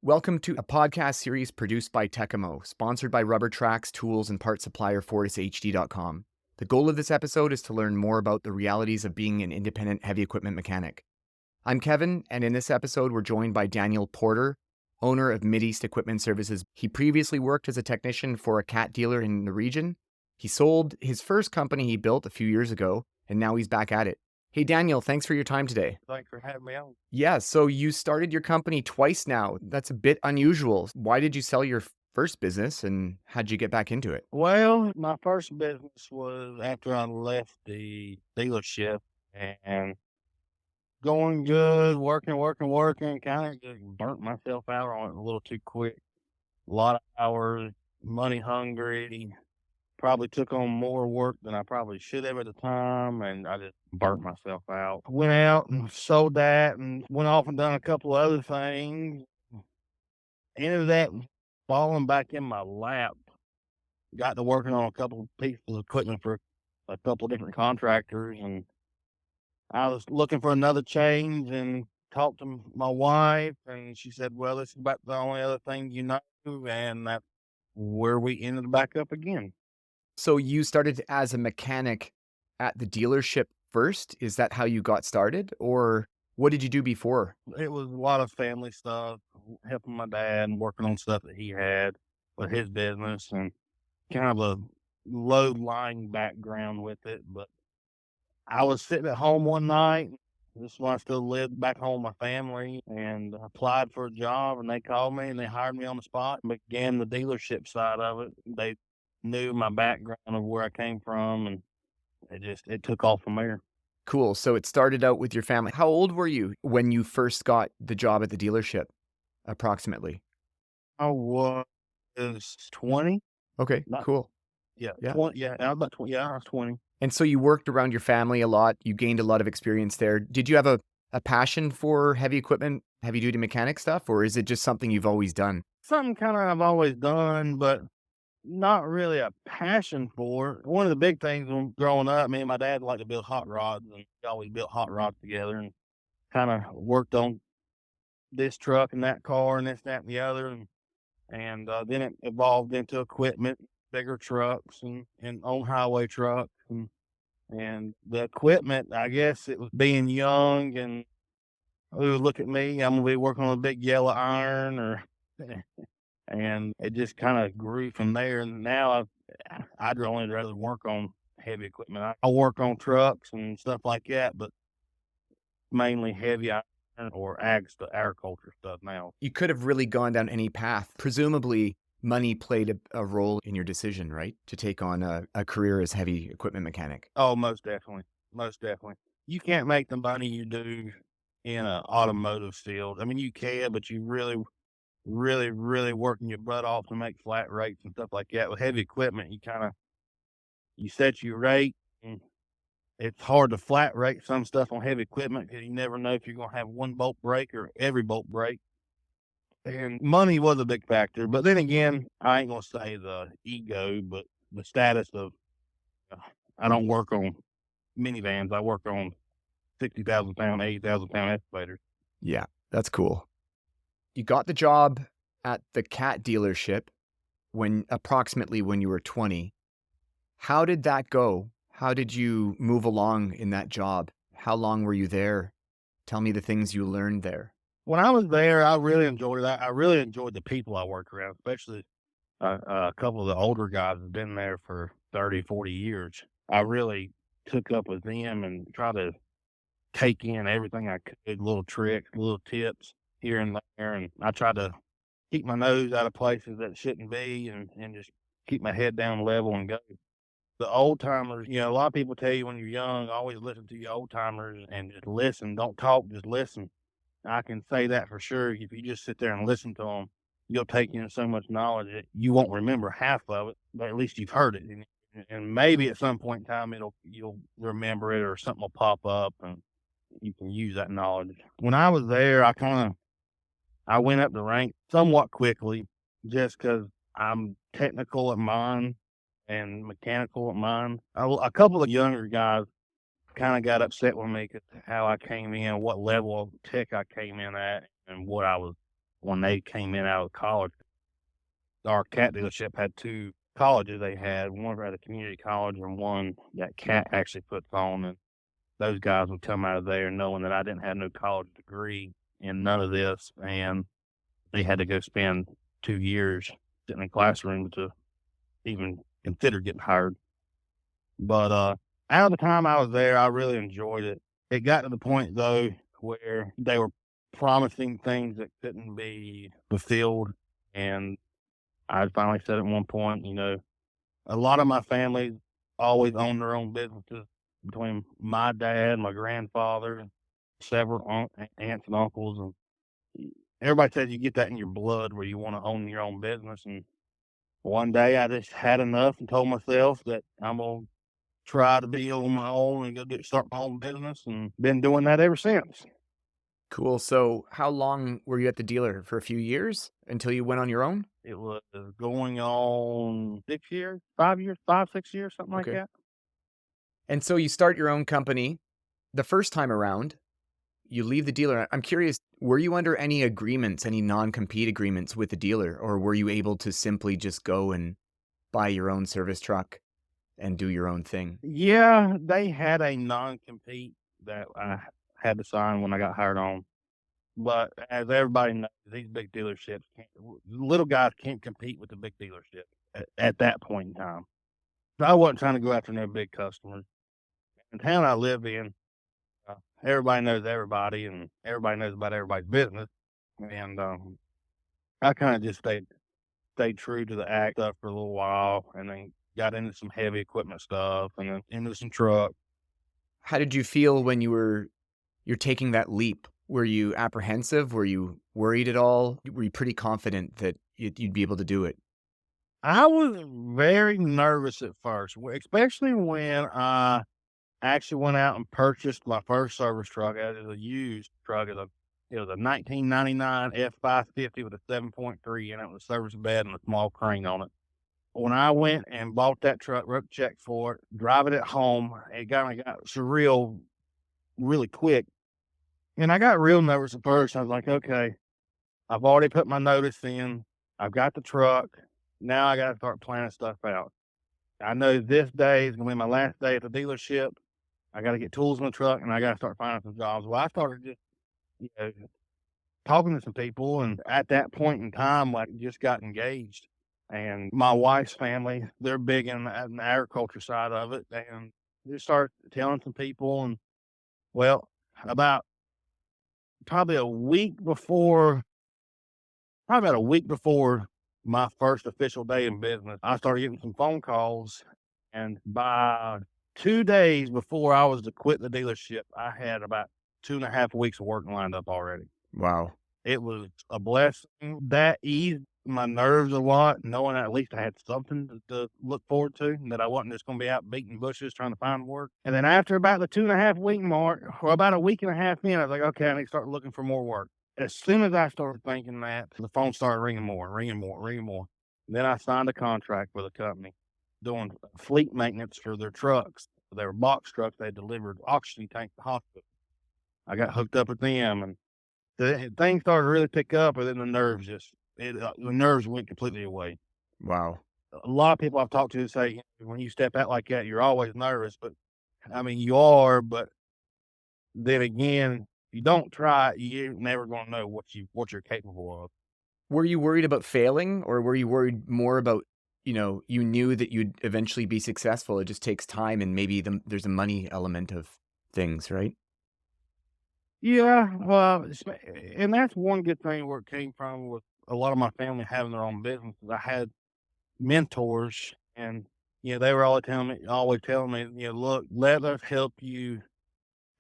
Welcome to a podcast series produced by Tekamo, sponsored by rubber tracks, tools, and part supplier FortisHD.com. The goal of this episode is to learn more about the realities of being an independent heavy equipment mechanic. I'm Kevin, and in this episode, we're joined by Daniel Porter, owner of Mideast Equipment Services. He previously worked as a technician for a cat dealer in the region. He sold his first company he built a few years ago, and now he's back at it. Hey, Daniel, thanks for your time today. Thanks for having me on. Yeah, so you started your company twice now. That's a bit unusual. Why did you sell your first business and how'd you get back into it? Well, my first business was after I left the dealership and going good, working, kind of just burnt myself out on it a little too quick. A lot of hours, money hungry, probably took on more work than I probably should have at the time, and I just burnt myself out. Went out and sold that and went off and done a couple of other things. Ended that falling back in my lap. Got to working on a couple of pieces of equipment for a couple of different contractors, and I was looking for another change and talked to my wife, and she said, "Well, this is about the only other thing you know," and that's where we ended back up again. So you started as a mechanic at the dealership first? Is that how you got started? Or what did you do before? It was a lot of family stuff, helping my dad and working on stuff that he had with his business, and kind of a low-lying background with it, but I was sitting at home one night. This is when I still lived back home with my family, and applied for a job, and they called me and they hired me on the spot and began the dealership side of it. They knew my background of where I came from, and it took off from there. Cool. So it started out with your family. How old were you when you first got the job at the dealership, approximately? I was 20, Okay, not cool. yeah, Yeah. 20, yeah, I was about 20, yeah, I was 20. And so you worked around your family a lot. You gained a lot of experience there. Did you have a passion for heavy equipment, heavy duty mechanic stuff, or is it just something you've always done? Something kind of I've always done, but not really a passion for. One of the big things when growing up, me and my dad liked to build hot rods, and we always built hot rods together, and kind of worked on this truck and that car and this, that, and the other, and then it evolved into equipment, bigger trucks and on highway trucks, and the equipment. I guess it was being young and ooh, look at me, I'm gonna be working on a big yellow iron, or and it just kind of grew from there. And now I'd only rather work on heavy equipment. I work on trucks and stuff like that, but mainly heavy iron or agriculture stuff now. You could have really gone down any path. Presumably, money played a role in your decision, right? To take on a career as heavy equipment mechanic. Oh, most definitely, most definitely. You can't make the money you do in a automotive field. I mean, you can, but you really working your butt off to make flat rates and stuff like that. With heavy equipment, you set your rate, and it's hard to flat rate some stuff on heavy equipment because you never know if you're gonna have one bolt break or every bolt break. And money was a big factor, but then again, I ain't gonna say the ego, but the status of uh, I don't work on minivans. I work on 60,000 pound, 80,000 pound excavators. Yeah, that's cool. You got the job at the cat dealership approximately when you were 20. How did that go? How did you move along in that job? How long were you there? Tell me the things you learned there. When I was there, I really enjoyed it. I really enjoyed the people I worked around, especially a couple of the older guys have been there for 30, 40 years. I really took up with them and tried to take in everything I could, little tricks, little tips here and there. And I tried to keep my nose out of places that shouldn't be, and just keep my head down level and go. The old timers, a lot of people tell you when you're young, always listen to your old timers and just listen. Don't talk, just listen. I can say that for sure. If you just sit there and listen to them, you'll take in so much knowledge that you won't remember half of it, but at least you've heard it. And maybe at some point in time, you'll remember it, or something will pop up and you can use that knowledge. When I was there, I went up the rank somewhat quickly, just because I'm technical at mine and mechanical at mine. A couple of younger guys kind of got upset with me because how I came in, what level of tech I came in at, and what I was when they came in out of college. Our cat dealership had 2 colleges they had, one at a community college and one that cat actually puts on, and those guys would come out of there knowing that I didn't have no college degree in none of this, and they had to go spend 2 years sitting in classrooms to even consider getting hired. But, out of the time I was there, I really enjoyed it. It got to the point, though, where they were promising things that couldn't be fulfilled, and I finally said at one point, a lot of my family always owned their own businesses between my dad, my grandfather, several aunts and uncles, and everybody says you get that in your blood where you wanna own your own business, and one day I just had enough and told myself that I'm gonna try to be on my own and start my own business, and been doing that ever since. Cool. So, how long were you at the dealer? For a few years until you went on your own? It was going on 6 years, 5 years, 5, 6 years, something like Okay. that. And so you start your own company the first time around, you leave the dealer. I'm curious, were you under any agreements, any non-compete agreements with the dealer, or were you able to simply just go and buy your own service truck and do your own thing? Yeah, they had a non-compete that I had to sign when I got hired on, but as everybody knows, these big dealerships can't little guys can't compete with the big dealership at that point in time. So I wasn't trying to go after no big customers. In the town I live in, everybody knows everybody, and everybody knows about everybody's business, and, I kinda just stayed true to the act stuff for a little while, and then got into some heavy equipment stuff, and then into some truck. How did you feel when you're taking that leap? Were you apprehensive? Were you worried at all? Were you pretty confident that you'd be able to do it? I was very nervous at first, especially when I actually went out and purchased my first service truck. It was a used truck. It was a 1999 F550 with a 7.3 in it with a service bed and a small crane on it. When I went and bought that truck, wrote a check for it, driving it home, it got surreal really quick. And I got real nervous at first. I was like, okay, I've already put my notice in. I've got the truck. Now I got to start planning stuff out. I know this day is going to be my last day at the dealership. I got to get tools in the truck and I got to start finding some jobs. Well, I started just, you know, talking to some people. And at that point in time, like, just got engaged. And my wife's family, they're big in the agriculture side of it. And just start telling some people. And well, about probably a week before Probably about a week before my first official day in business, I started getting some phone calls, and by 2 days before I was to quit the dealership, I had about 2.5 weeks of work lined up already. Wow. It was a blessing. That eased my nerves a lot, knowing at least I had something to look forward to, and that I wasn't just gonna be out beating bushes trying to find work. And then after about the 2.5 week mark, or about a week and a half in, I was like, "Okay, I need to start looking for more work." As soon as I started thinking that, the phone started ringing more, ringing more, ringing more. Then I signed a contract with a company doing fleet maintenance for their trucks. They were box trucks. They delivered oxygen tanks to hospitals. I got hooked up with them, and things started to really pick up, and then the nerves went completely away. Wow. A lot of people I've talked to say, when you step out like that, you're always nervous, but I mean, you are, but then again, you don't try it, you're never gonna know what you're capable of. Were you worried about failing, or were you worried more about, you knew that you'd eventually be successful, it just takes time and maybe there's a money element of things, right? Yeah, well, and that's one good thing where it came from with a lot of my family having their own businesses. I had mentors, and they were always telling me, look, let us help you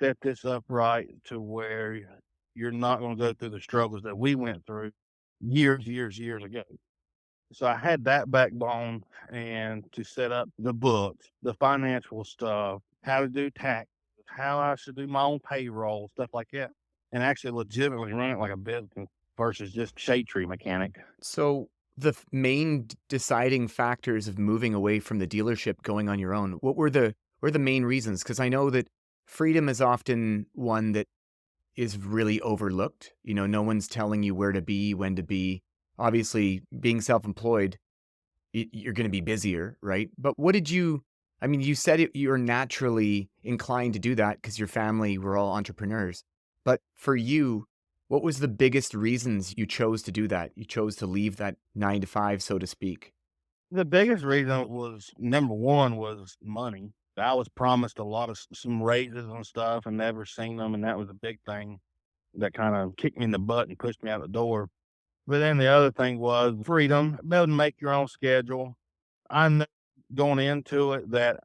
set this up right to where you're not going to go through the struggles that we went through years ago. So I had that backbone, and to set up the books, the financial stuff, how to do tax, how I should do my own payroll, stuff like that, and actually legitimately run it like a business versus just shade tree mechanic. So, the main deciding factors of moving away from the dealership, going on your own, what were the main reasons? Because I know that freedom is often one that is really overlooked. You know, no one's telling you where to be, when to be. Obviously, being self-employed, you're going to be busier, right? But what did you, I mean, you said you're naturally inclined to do that because your family were all entrepreneurs. But for you, what was the biggest reasons you chose to do that? You chose to leave that 9 to 5, so to speak. The biggest reason was, number one, was money. I was promised a lot of some raises and stuff and never seen them, and that was a big thing that kinda kicked me in the butt and pushed me out the door. But then the other thing was freedom, be able to make your own schedule. I knew going into it that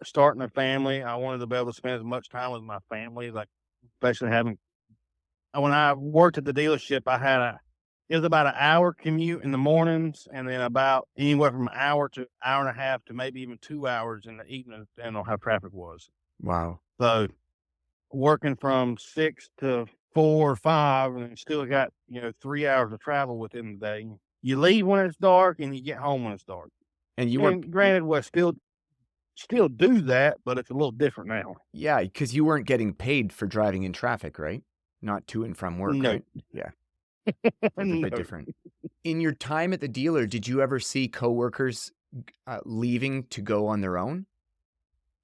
starting a family, I wanted to be able to spend as much time with my family, like, especially having when I worked at the dealership, it was about an hour commute in the mornings and then about anywhere from an hour to hour and a half to maybe even 2 hours in the evening, depending on how traffic was. Wow. So, working from 6 to 4 or 5 and then still got, 3 hours of travel within the day. You leave when it's dark and you get home when it's dark. And you weren't, And granted, we still do that, but it's a little different now. yeah, because you weren't getting paid for driving in traffic, right? Not to and from work, No. right? Yeah, that's a bit No. different. In your time at the dealer, did you ever see coworkers leaving to go on their own?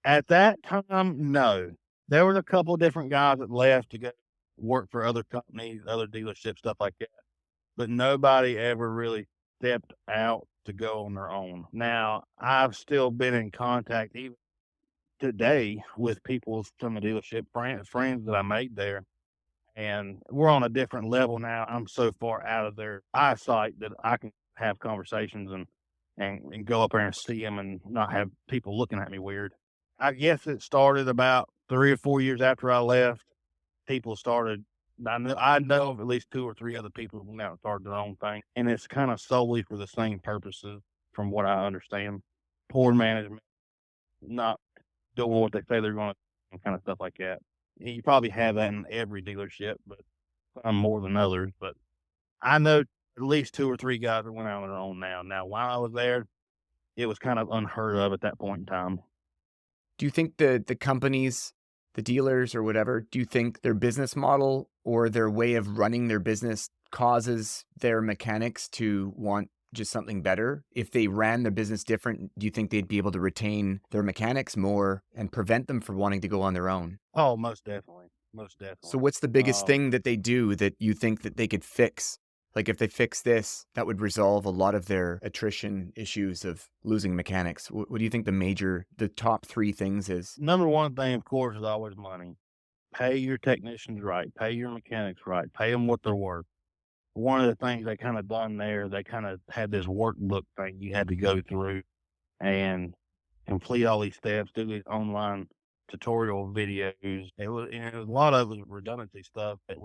At that time, no. There was a couple different guys that left to go work for other companies, other dealerships, stuff like that, but nobody ever really stepped out to go on their own. Now, I've still been in contact even today with people from the dealership, friends that I made there, and we're on a different level now. I'm so far out of their eyesight that I can have conversations and go up there and see them and not have people looking at me weird. I guess it started about 3 or 4 years after I left. People started I know of at least 2 or 3 other people who went out and started their own thing, and it's kinda solely for the same purposes from what I understand. Poor management, not doing what they say they're gonna and kinda stuff like that. You probably have that in every dealership, but some more than others, but I know at least 2 or 3 guys that went out on their own now. Now, while I was there, it was kind of unheard of at that point in time. Do you think the companies, the dealers or whatever, do you think their business model or their way of running their business causes their mechanics to want just something better? If they ran their business different, do you think they'd be able to retain their mechanics more and prevent them from wanting to go on their own? Oh, most So definitely. what's the biggest Um, thing that they do that you think that they could fix? Like if they fix this, that would resolve a lot of their attrition issues of losing mechanics. What do you think the top three things is? Number one thing, of course, is always money. Pay your technicians right, pay your mechanics right, pay them what they're worth. One of the things they kinda done there, they kinda had this workbook thing you had to go through and complete all these steps, do these online tutorial videos. A lot of it was redundancy stuff that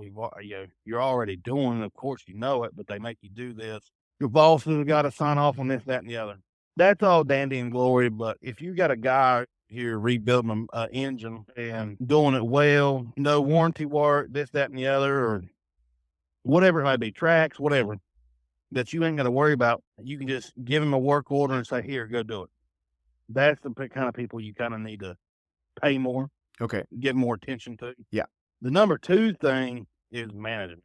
you're already doing. Of course, you know it, but they make you do this. Your bosses have got to sign off on this, that, and the other. That's all dandy and glory. But if you got a guy here rebuilding an engine and doing it well, no warranty work, this, that, and the other, or whatever it might be, tracks, whatever, that you ain't got to worry about, you can just give him a work order and say, here, go do it. That's the kind of people you kind of need to pay more, Okay. give more attention to. Yeah. The number 2 thing is management.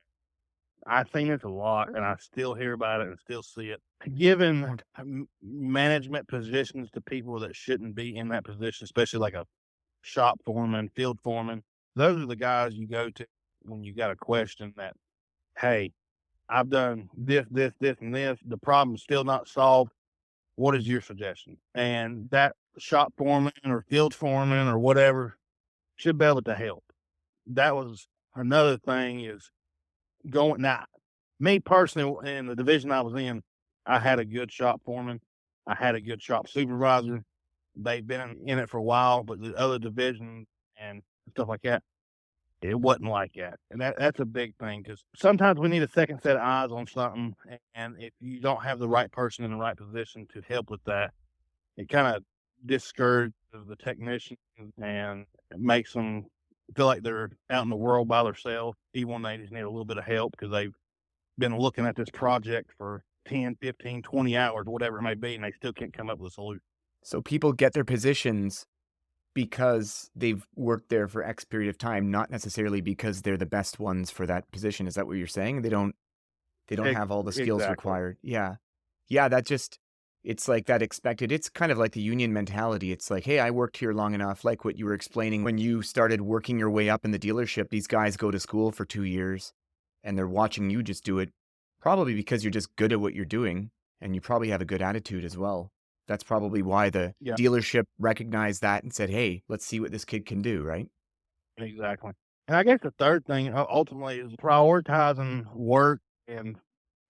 I've seen this a lot, and I still hear about it and still see it. Giving management positions to people that shouldn't be in that position, especially like a shop foreman, field foreman. Those are the guys you go to when you got a question that, hey, I've done this, this, this, and this. The problem's still not solved. What is your suggestion? And that shop foreman or field foreman or whatever should be able to help. That was another thing is going now. Me personally, in the division I was in, I had a good shop foreman. I had a good shop supervisor. They've been in it for a while, but the other divisions and stuff like that, it wasn't like that. And that's a big thing because sometimes we need a second set of eyes on something. And if you don't have the right person in the right position to help with that, it kind of discourages the technician and it makes them feel like they're out in the world by themselves, even when they just need a little bit of help because they've been looking at this project for 10, 15, 20 hours, whatever it may be, and they still can't come up with a solution. So people get their positions because they've worked there for X period of time, not necessarily because they're the best ones for that position. Is that what you're saying? They don't Ex have all the skills exactly. required. Yeah. Yeah, that just it's like that expected. It's kind of like the union mentality. It's like, "Hey, I worked here long enough." Like what you were explaining when you started working your way up in the dealership, these guys go to school for 2 years and they're watching you just do it, probably because you're just good at what you're doing and you probably have a good attitude as well. That's probably why the Yeah, dealership recognized that and said, "Hey, let's see what this kid can do," right? exactly. And I guess the third thing, ultimately is prioritizing work and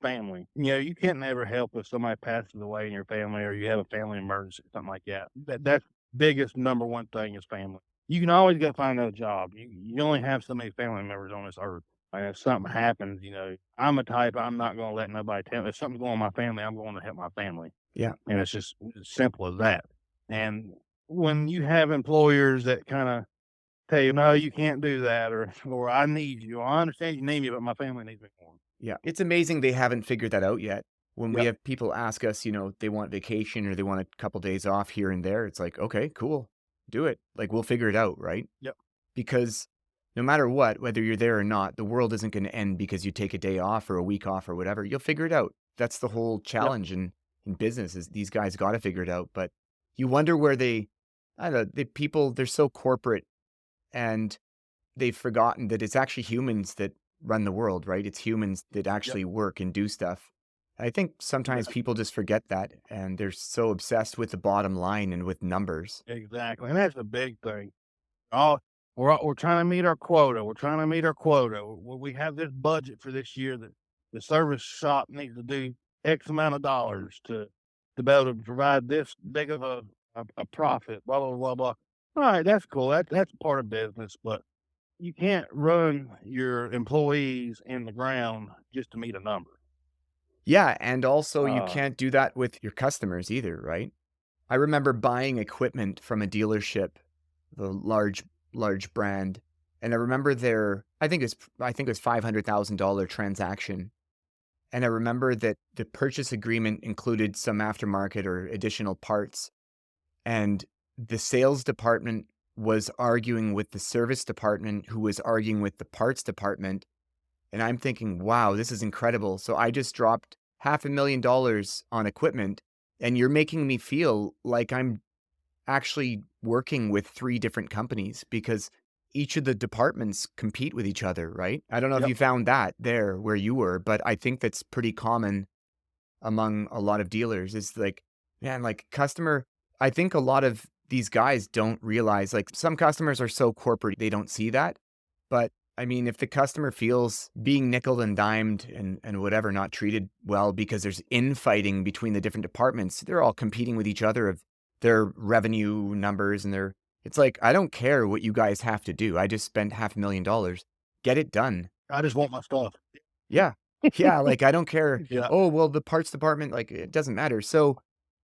family. You know, you can't never help if somebody passes away in your family or you have a family emergency, something like that. That's biggest number one thing is family. You can always go find another job. You only have so many family members on this earth. And if something happens, you know, I'm a type I'm not gonna let nobody tell if something's going on with my family, I'm going to help my family. Yeah. And it's just as simple as that. And when you have employers that kinda tell you, "No, you can't do that," or "I need you. I understand you need me, but my family needs me more." Yeah. It's amazing they haven't figured that out yet. When we Yep, have people ask us, they want vacation or they want a couple days off here and there, it's like, "Okay, cool. Do it." Like, we'll figure it out, right? yep, Because no matter what, whether you're there or not, the world isn't gonna end because you take a day off or a week off or whatever. You'll figure it out. That's the whole yep. challenge in business is these guys gotta figure it out, but you wonder where I don't know, the people, they're so corporate and they've forgotten that it's actually humans that run the world, right? It's humans that Yep, actually work and do stuff. I think sometimes exactly, people just forget that and they're so obsessed with the bottom line and with numbers. exactly, and that's a big thing. Oh, we're trying to meet our quota, we're trying to meet our quota. We have this budget for this year that the service shop needs to do X amount of dollars to be able to provide this big of a profit, blah, blah, blah, blah. Alright, that's cool, that's part of business, but you can't run your employees in the ground just to meet a number. Yeah, and also you Uh, can't do that with your customers either, right? I remember buying equipment from a dealership, the large brand, and I remember I think it was $500,000 transaction. And I remember that the purchase agreement included some aftermarket or additional parts, and the sales department was arguing with the service department, who was arguing with the parts department, and I'm thinking, "Wow, this is incredible." So I just dropped $500,000 on equipment, and you're making me feel like I'm actually working with 3 different companies because each of the departments compete with each other, right? I don't know if yep. you found that there where you were, but I think that's pretty common among a lot of dealers is like, man, like customer, I think a lot of these guys don't realize like some customers are so corporate, they don't see that. But I mean, if the customer feels being nickel and dimed and whatever, not treated well because there's infighting between the different departments, they're all competing with each other of their revenue numbers and their, it's like, I don't care what you guys have to do. I just spent $500,000. Get it done. I just want my stuff. Yeah. Yeah, like, I don't care, Yeah. "Oh, well, the parts department," like, it doesn't matter. So,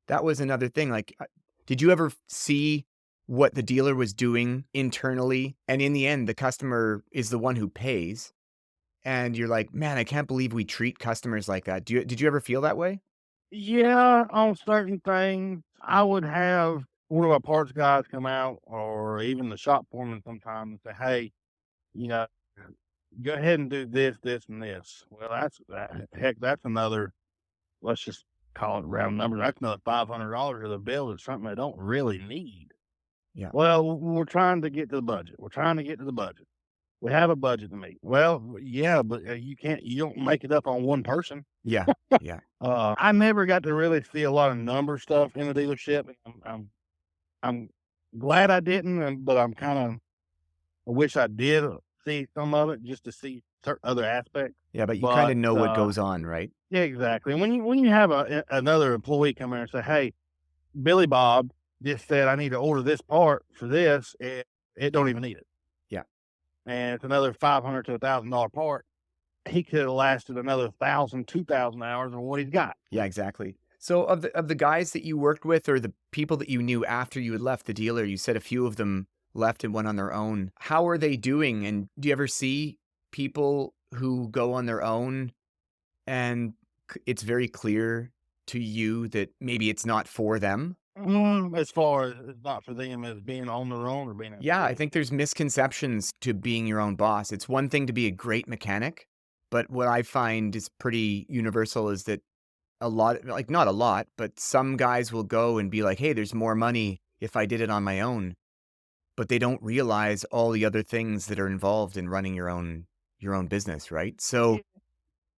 that was another thing, like, did you ever see what the dealer was doing internally? And in the end, the customer is the one who pays, and you're like, "Man, I can't believe we treat customers like that." Did you ever feel that way? Yeah, on certain things, I would have one of our parts guys come out or even the shop foreman sometime and say, "Hey, you know, go ahead and do this, this, and this." Well, heck, that's another, let's just call it round number. That's another $500 of the bill is something they don't really need. Yeah. Well, we're trying to get to the budget. We're trying to get to the budget. We have a budget to meet. Well, yeah, but you don't make it up on one person. Yeah. Yeah. I never got to really see a lot of number stuff in the dealership. I'm glad I didn't, but I wish I did see some of it just to see certain other aspects. Yeah, but you kinda But, know what goes on, right? yeah, exactly. And when you have another employee come in and say, "Hey, Billy Bob just said I need to order this part for this," and it don't even need it, Yeah. and it's another 500 to $1,000 part. He could have lasted another 1,000, 2,000 hours on what he's got. Yeah, exactly. So of the guys that you worked with or the people that you knew after you had left the dealer, you said a few of them left and went on their own. How are they doing? And do you ever see people who go on their own and it's very clear to you that maybe it's not for them? As far as it's not for them as being on their own or being Yeah, I employed. think there's misconceptions to being your own boss. It's one thing to be a great mechanic, but what I find is pretty universal is that a lot, like not a lot, but some guys will go and be like, "Hey, there's more money if I did it on my own." But they don't realize all the other things that are involved in running your own business, right? So, Yeah.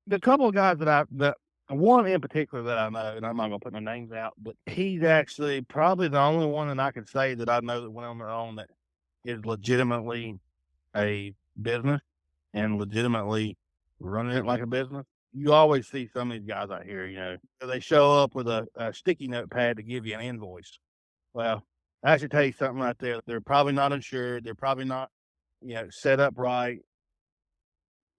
The couple of guys that one in particular that I know, and I'm not gonna put no names out, but he's actually probably the only one that I can say that I know that went on their own that is legitimately a business and legitimately running it like a business. You always see some of these guys out here, they show up with a sticky notepad to give you an invoice. Well, I should tell you something right there. They're probably not insured. They're probably not, set up right.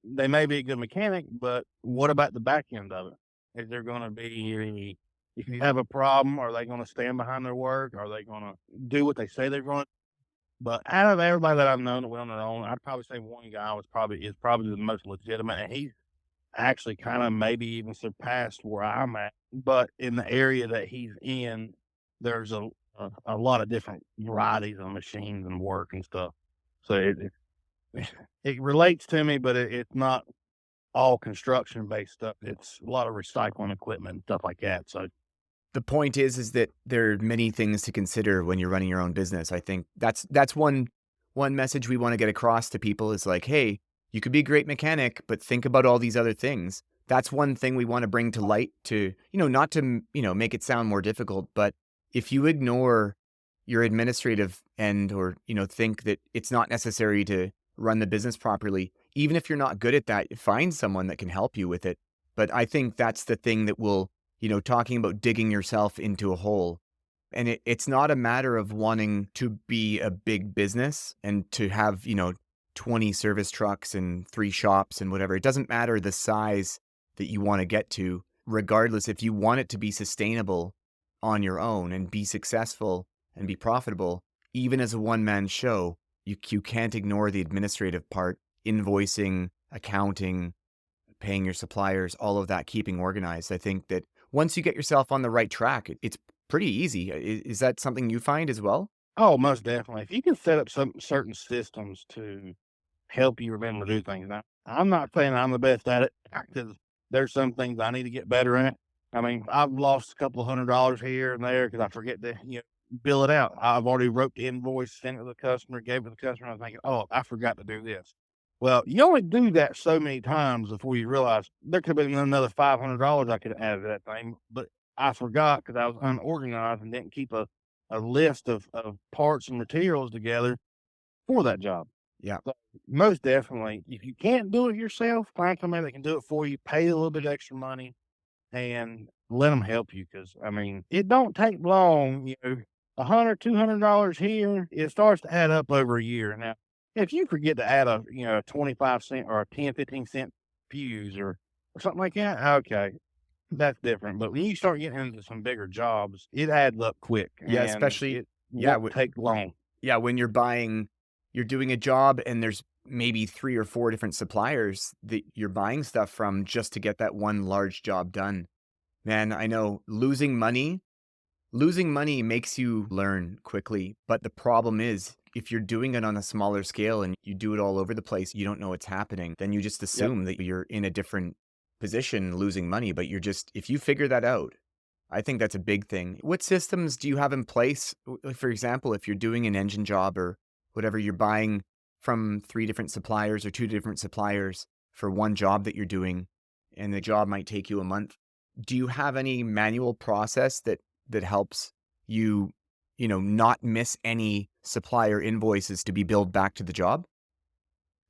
They may be a good mechanic, but what about the back end of it? Is there gonna be if you have a problem, are they gonna stand behind their work? Are they gonna do what they say they're gonna? But out of everybody that I've known that went on their own, I'd probably say one guy is probably the most legitimate, and he's actually kinda maybe even surpassed where I'm at. But in the area that he's in, there's a lot of different varieties of machines and work and stuff. So it relates to me, but it's not all construction-based stuff. It's a lot of recycling equipment and stuff like that, so the point is that there are many things to consider when you're running your own business. I think that's one message we wanna get across to people is like, "Hey, you could be a great mechanic, but think about all these other things." That's one thing we wanna bring to light to, not to, make it sound more difficult, but if you ignore your administrative end or, think that it's not necessary to run the business properly, even if you're not good at that, find someone that can help you with it. But I think that's the thing that will, talking about digging yourself into a hole. And it's not a matter of wanting to be a big business and to have, 20 service trucks and 3 shops and whatever. It doesn't matter the size that you want to get to, regardless if you want it to be sustainable on your own and be successful and be profitable, even as a one-man show, you can't ignore the administrative part, invoicing, accounting, paying your suppliers, all of that, keeping organized. I think that once you get yourself on the right track, it's pretty easy. Is that something you find as well? oh, most definitely. If you can set up some certain systems to help you remember to do things. Now, I'm not saying I'm the best at it because there's some things I need to get better at. I mean, I've lost a couple of $100 here and there because I forget to, bill it out. I've already wrote the invoice, sent it to the customer, gave it to the customer. I was thinking, oh, I forgot to do this. Well, you only do that so many times before you realize there could have been another $500 I could have added to that thing, but I forgot because I was unorganized and didn't keep a list of parts and materials together for that job. Yeah. So, most definitely, if you can't do it yourself, find somebody that can do it for you, pay a little bit extra money, and let them help you. Because I mean, it don't take long, 100, $200 here, it starts to add up over a year. Now, if you forget to add a 25 cent or a 10, 15 cent fuse or something like that, okay, that's different. But when you start getting into some bigger jobs, it adds up quick Yeah, and especially it yeah, won't take long. yeah, when you're doing a job and there's maybe 3 or 4 different suppliers that you're buying stuff from just to get that one large job done. Man, I know losing money makes you learn quickly, but the problem is if you're doing it on a smaller scale and you do it all over the place, you don't know what's happening, then you just Yep. assume that you're in a different position losing money, but if you figure that out, I think that's a big thing. What systems do you have in place? Like, for example, if you're doing an engine job or whatever, you're buying from 3 different suppliers or 2 different suppliers for one job that you're doing, and the job might take you a month. Do you have any manual process that helps you, not miss any supplier invoices to be billed back to the job?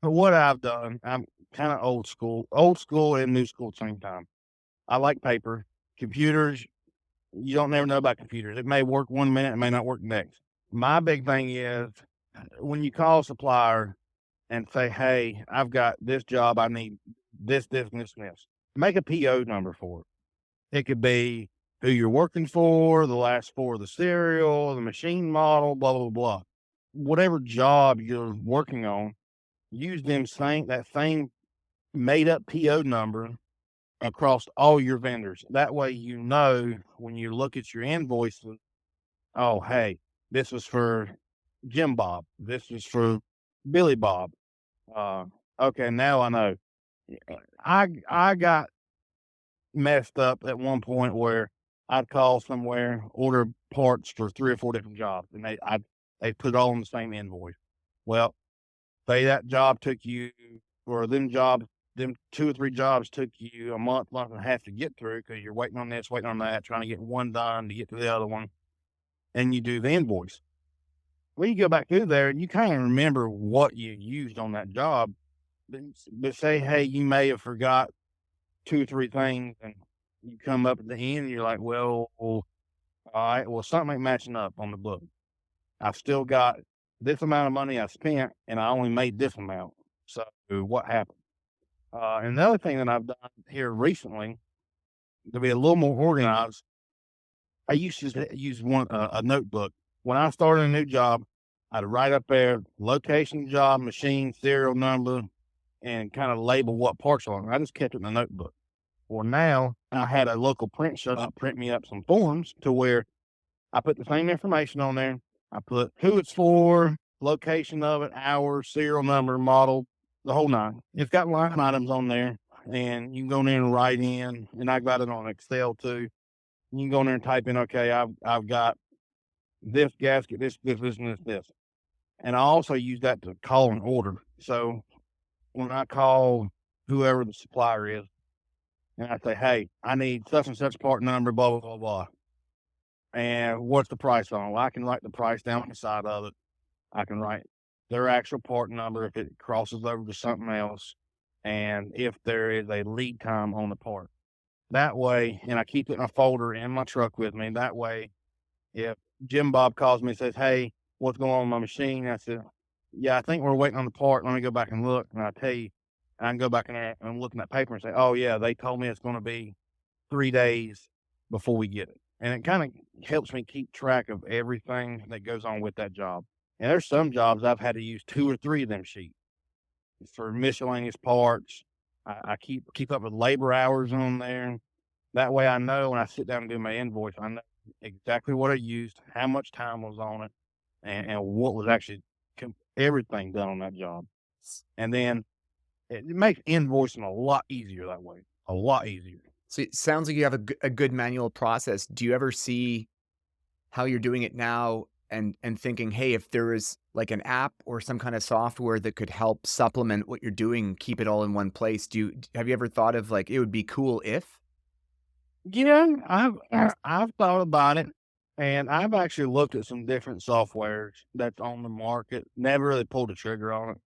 But what I've done, I'm kinda old school and new school at the same time. I like paper. Computers, you don't never know about computers. It may work one minute, it may not work next. My big thing is when you call a supplier and say, "Hey, I've got this job, I need this, and this, and this." Make a PO number for it. It could be who you're working for, the last 4 of the serial, the machine model, blah, blah, blah. Whatever job you're working on, use that same made up PO number across all your vendors. That way, when you look at your invoices, Oh, hey, this was for Jim Bob. This was for Billy Bob. Uh, okay, now I know. I got messed up at one point where I'd call somewhere, order parts for 3 or 4 different jobs, and they put it all on the same invoice. Well, say that job took you or them 2 or 3 jobs took you a month, month and a half to get through because 'cause you're waiting on this, waiting on that, trying to get one done to get to the other one, and you do the invoice. Well, you go back through there and you kinda remember what you used on that job, but say, hey, you may have forgot 2 or 3 things, and you come up at the end and you're like, "Well, alright, well, something ain't matching up on the book. I've still got this amount of money I spent, and I only made this amount. So what happened?" And the other thing that I've done here recently to be a little more organized, I used to use a notebook. When I started a new job, I'd write up there location, job, machine, serial number, and kind of label what parts are on it. I just kept it in a notebook. Well, now I had a local print shop print me up some forms to where I put the same information on there. I put who it's for, location of it, hour, serial number, model, the whole nine. It's got line items on there, and you can go in there and write in, and I got it on Excel too. You can go in there and type in, okay, I've got this gasket, this. And I also use that to call an order. So when I call whoever the supplier is, and I say, hey, I need such and such part number, blah, blah, blah, blah. And what's the price on it? Well, I can write the price down on the side of it. I can write their actual part number if it crosses over to something else, and if there is a lead time on the part. That way, and I keep it in a folder in my truck with me. That way, if Jim Bob calls me and says, hey, what's going on with my machine? I said, yeah, I think we're waiting on the part. Let me go back and look. And I tell you, I can go back in there and look in that paper and say, oh, yeah, they told me it's going to be 3 days before we get it. And it kind of helps me keep track of everything that goes on with that job. And there's some jobs I've had to use 2 or 3 of them sheets for miscellaneous parts. I keep up with labor hours on there. That way I know when I sit down and do my invoice, I know exactly what I used, how much time was on it, and what was actually everything done on that job. And then it makes invoicing a lot easier that way, a lot easier. So it sounds like you have a good manual process. Do you ever see how you're doing it now and thinking, "Hey, if there is like an app or some kind of software that could help supplement what you're doing, keep it all in one place." Have you ever thought of like it would be cool if? Yeah, I've thought about it, and I've actually looked at some different softwares that's on the market. Never really pulled the trigger on it.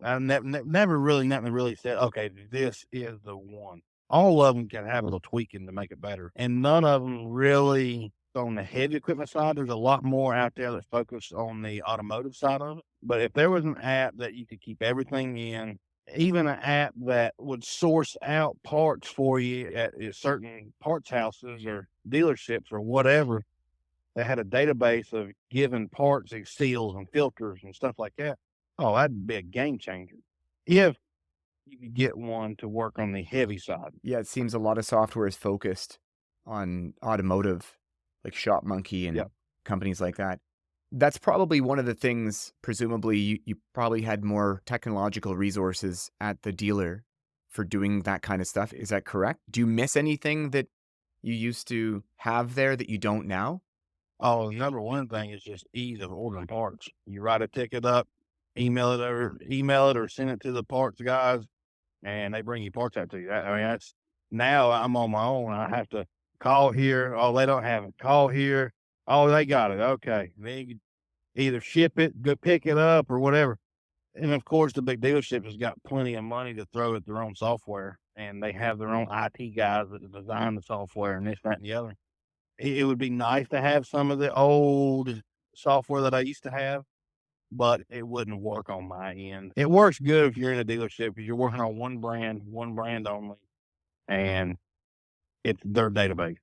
I never really, nothing really said, okay, this is the one. All of them can have a little tweaking to make it better, and none of them really on the heavy equipment side. There's a lot more out there that's focused on the automotive side of it. But if there was an app that you could keep everything in, even an app that would source out parts for you at certain parts houses or dealerships or whatever, that had a database of given parts and seals and filters and stuff like that. Oh, that'd be a game changer. If you could get one to work on the heavy side. Yeah, it seems a lot of software is focused on automotive, like Shop Monkey Yeah. and companies like that. That's probably one of the things, presumably, you probably had more technological resources at the dealer for doing that kind of stuff. Is that correct? Do you miss anything that you used to have there that you don't now? Oh, the number one thing is just ease of ordering parts. You write a ticket up, email it or send it to the parts guys, and they bring you parts out to you. I mean, that's now I'm on my own. I have to call here. Oh, they don't have it. Call here. Oh, they got it. Okay. Then you either ship it, go pick it up, or whatever. And of course, the big dealership has got plenty of money to throw at their own software, and they have their own IT guys that design the software and this, that, and the other. It would be nice to have some of the old software that I used to have, but it wouldn't work on my end. It works good if you're in a dealership because you're working on one brand only, and it's their database.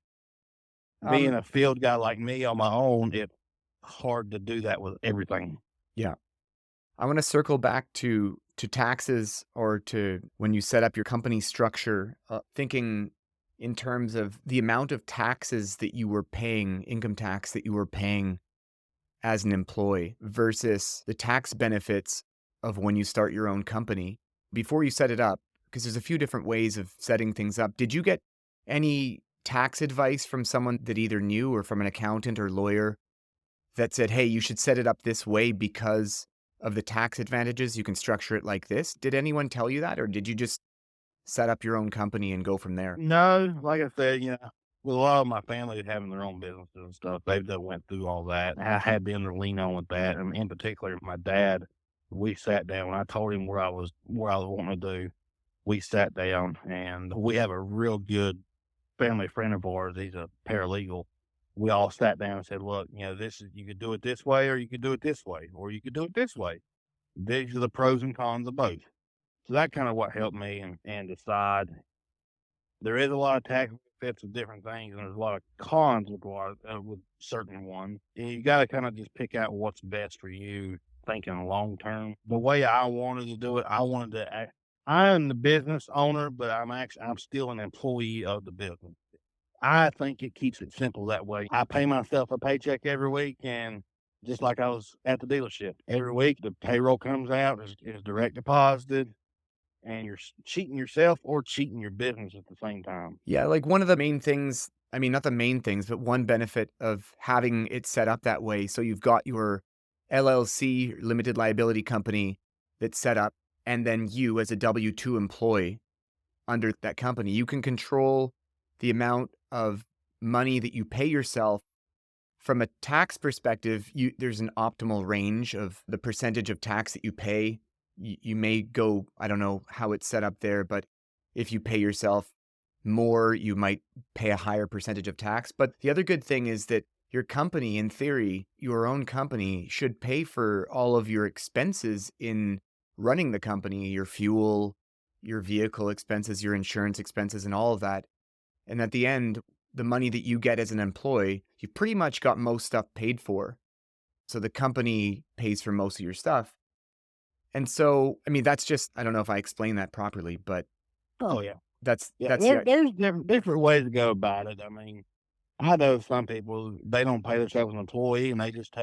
Being Um, a field guy like me on my own, it's hard to do that with everything. yeah. I want to circle back to taxes or to when you set up your company structure, thinking in terms of the amount of taxes that you were paying, income tax that you were paying as an employee versus the tax benefits of when you start your own company before you set it up? Because there's a few different ways of setting things up. Did you get any tax advice from someone that either knew or from an accountant or lawyer that said, hey, you should set it up this way because of the tax advantages? You can structure it like this. Did anyone tell you that, or did you just set up your own company and go from there? No, like I said, with a lot of my family having their own businesses and stuff, they've done went through all that. I had them to lean on with that, and in particular, my dad. We sat down. When I told him where I was wanting to do. We sat down, and we have a real good family friend of ours. He's a paralegal. We all sat down and said, "Look, this is you could do it this way, or you could do it this way, or you could do it this way. These are the pros and cons of both." So that kind of what helped me and decide. There is a lot of tax benefits of different things, and there's a lot of cons with a lot with certain ones. And you got to kind of just pick out what's best for you, thinking long term. The way I wanted to do it, I wanted to. I am the business owner, but I'm still an employee of the business. I think it keeps it simple that way. I pay myself a paycheck every week, and just like I was at the dealership every week, the payroll comes out is direct deposited, and you're cheating yourself or cheating your business at the same time. Yeah, like one of the main things, I mean, not the main things, but one benefit of having it set up that way. So you've got your LLC, limited liability company that's set up, and then you as a W 2 employee under that company, you can control the amount of money that you pay yourself. From a tax perspective, there's an optimal range of the percentage of tax that you pay. You may go, I don't know how it's set up there, but if you pay yourself more, you might pay a higher percentage of tax. But the other good thing is that your company, in theory, your own company should pay for all of your expenses in running the company, your fuel, your vehicle expenses, your insurance expenses, and all of that. And at the end, the money that you get as an employee, you pretty much got most stuff paid for. So the company pays for most of your stuff. And so, I mean, that's just, I don't know if I explained that properly, but Oh yeah, that's yeah. that's the There's different ways to go about it. I mean, I know some people they don't pay themselves an employee and they just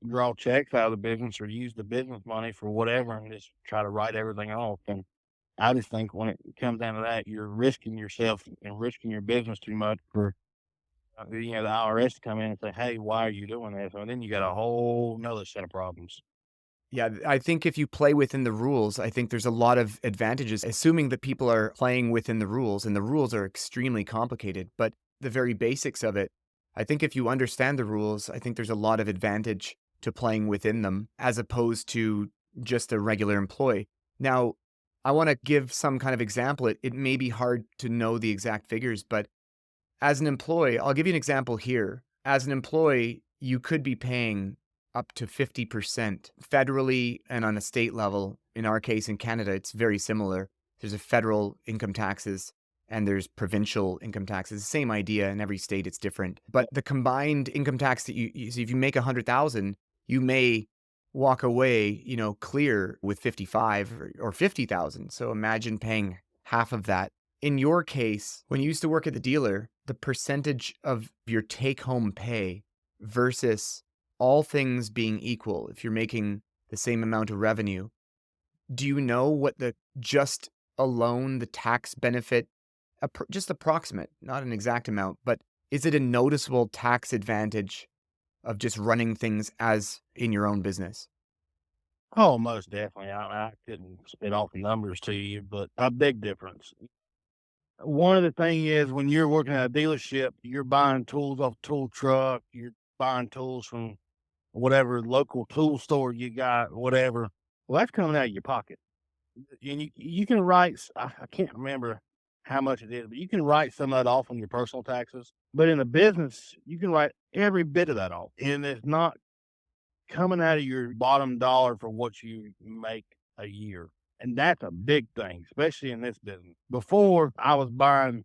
draw checks out of the business or use the business money for whatever and just try to write everything off. And I just think when it comes down to that, you're risking yourself and risking your business too much for the IRS to come in and say, "Hey, why are you doing this?" And then you got a whole another set of problems. Yeah, I think if you play within the rules, I think there's a lot of advantages, assuming that people are playing within the rules, and the rules are extremely complicated, but the very basics of it, I think if you understand the rules, I think there's a lot of advantage to playing within them as opposed to just a regular employee. Now, I want to give some kind of example. It may be hard to know the exact figures, but as an employee, I'll give you an example here. As an employee, you could be paying up to 50% federally and on a state level. In our case, in Canada, it's very similar. There's a federal income taxes and there's provincial income taxes. Same idea in every state, it's different. But the combined income tax that so if you make 100,000, you may walk away, clear with 55 or 50,000. So imagine paying half of that. In your case, when you used to work at the dealer, the percentage of your take home pay versus all things being equal, if you're making the same amount of revenue, do you know what just alone the tax benefit, just approximate, not an exact amount, but is it a noticeable tax advantage of just running things as in your own business? Oh, most definitely. I couldn't spit off the numbers to you, but a big difference. One of the thing is when you're working at a dealership, you're buying tools off tool truck, you're buying tools from whatever local tool store you got, whatever. Well, that's coming out of your pocket. And you can write I can't remember how much it is, but you can write some of that off on your personal taxes. But in a business, you can write every bit of that off. And it's not coming out of your bottom dollar for what you make a year. And that's a big thing, especially in this business. Before I was buying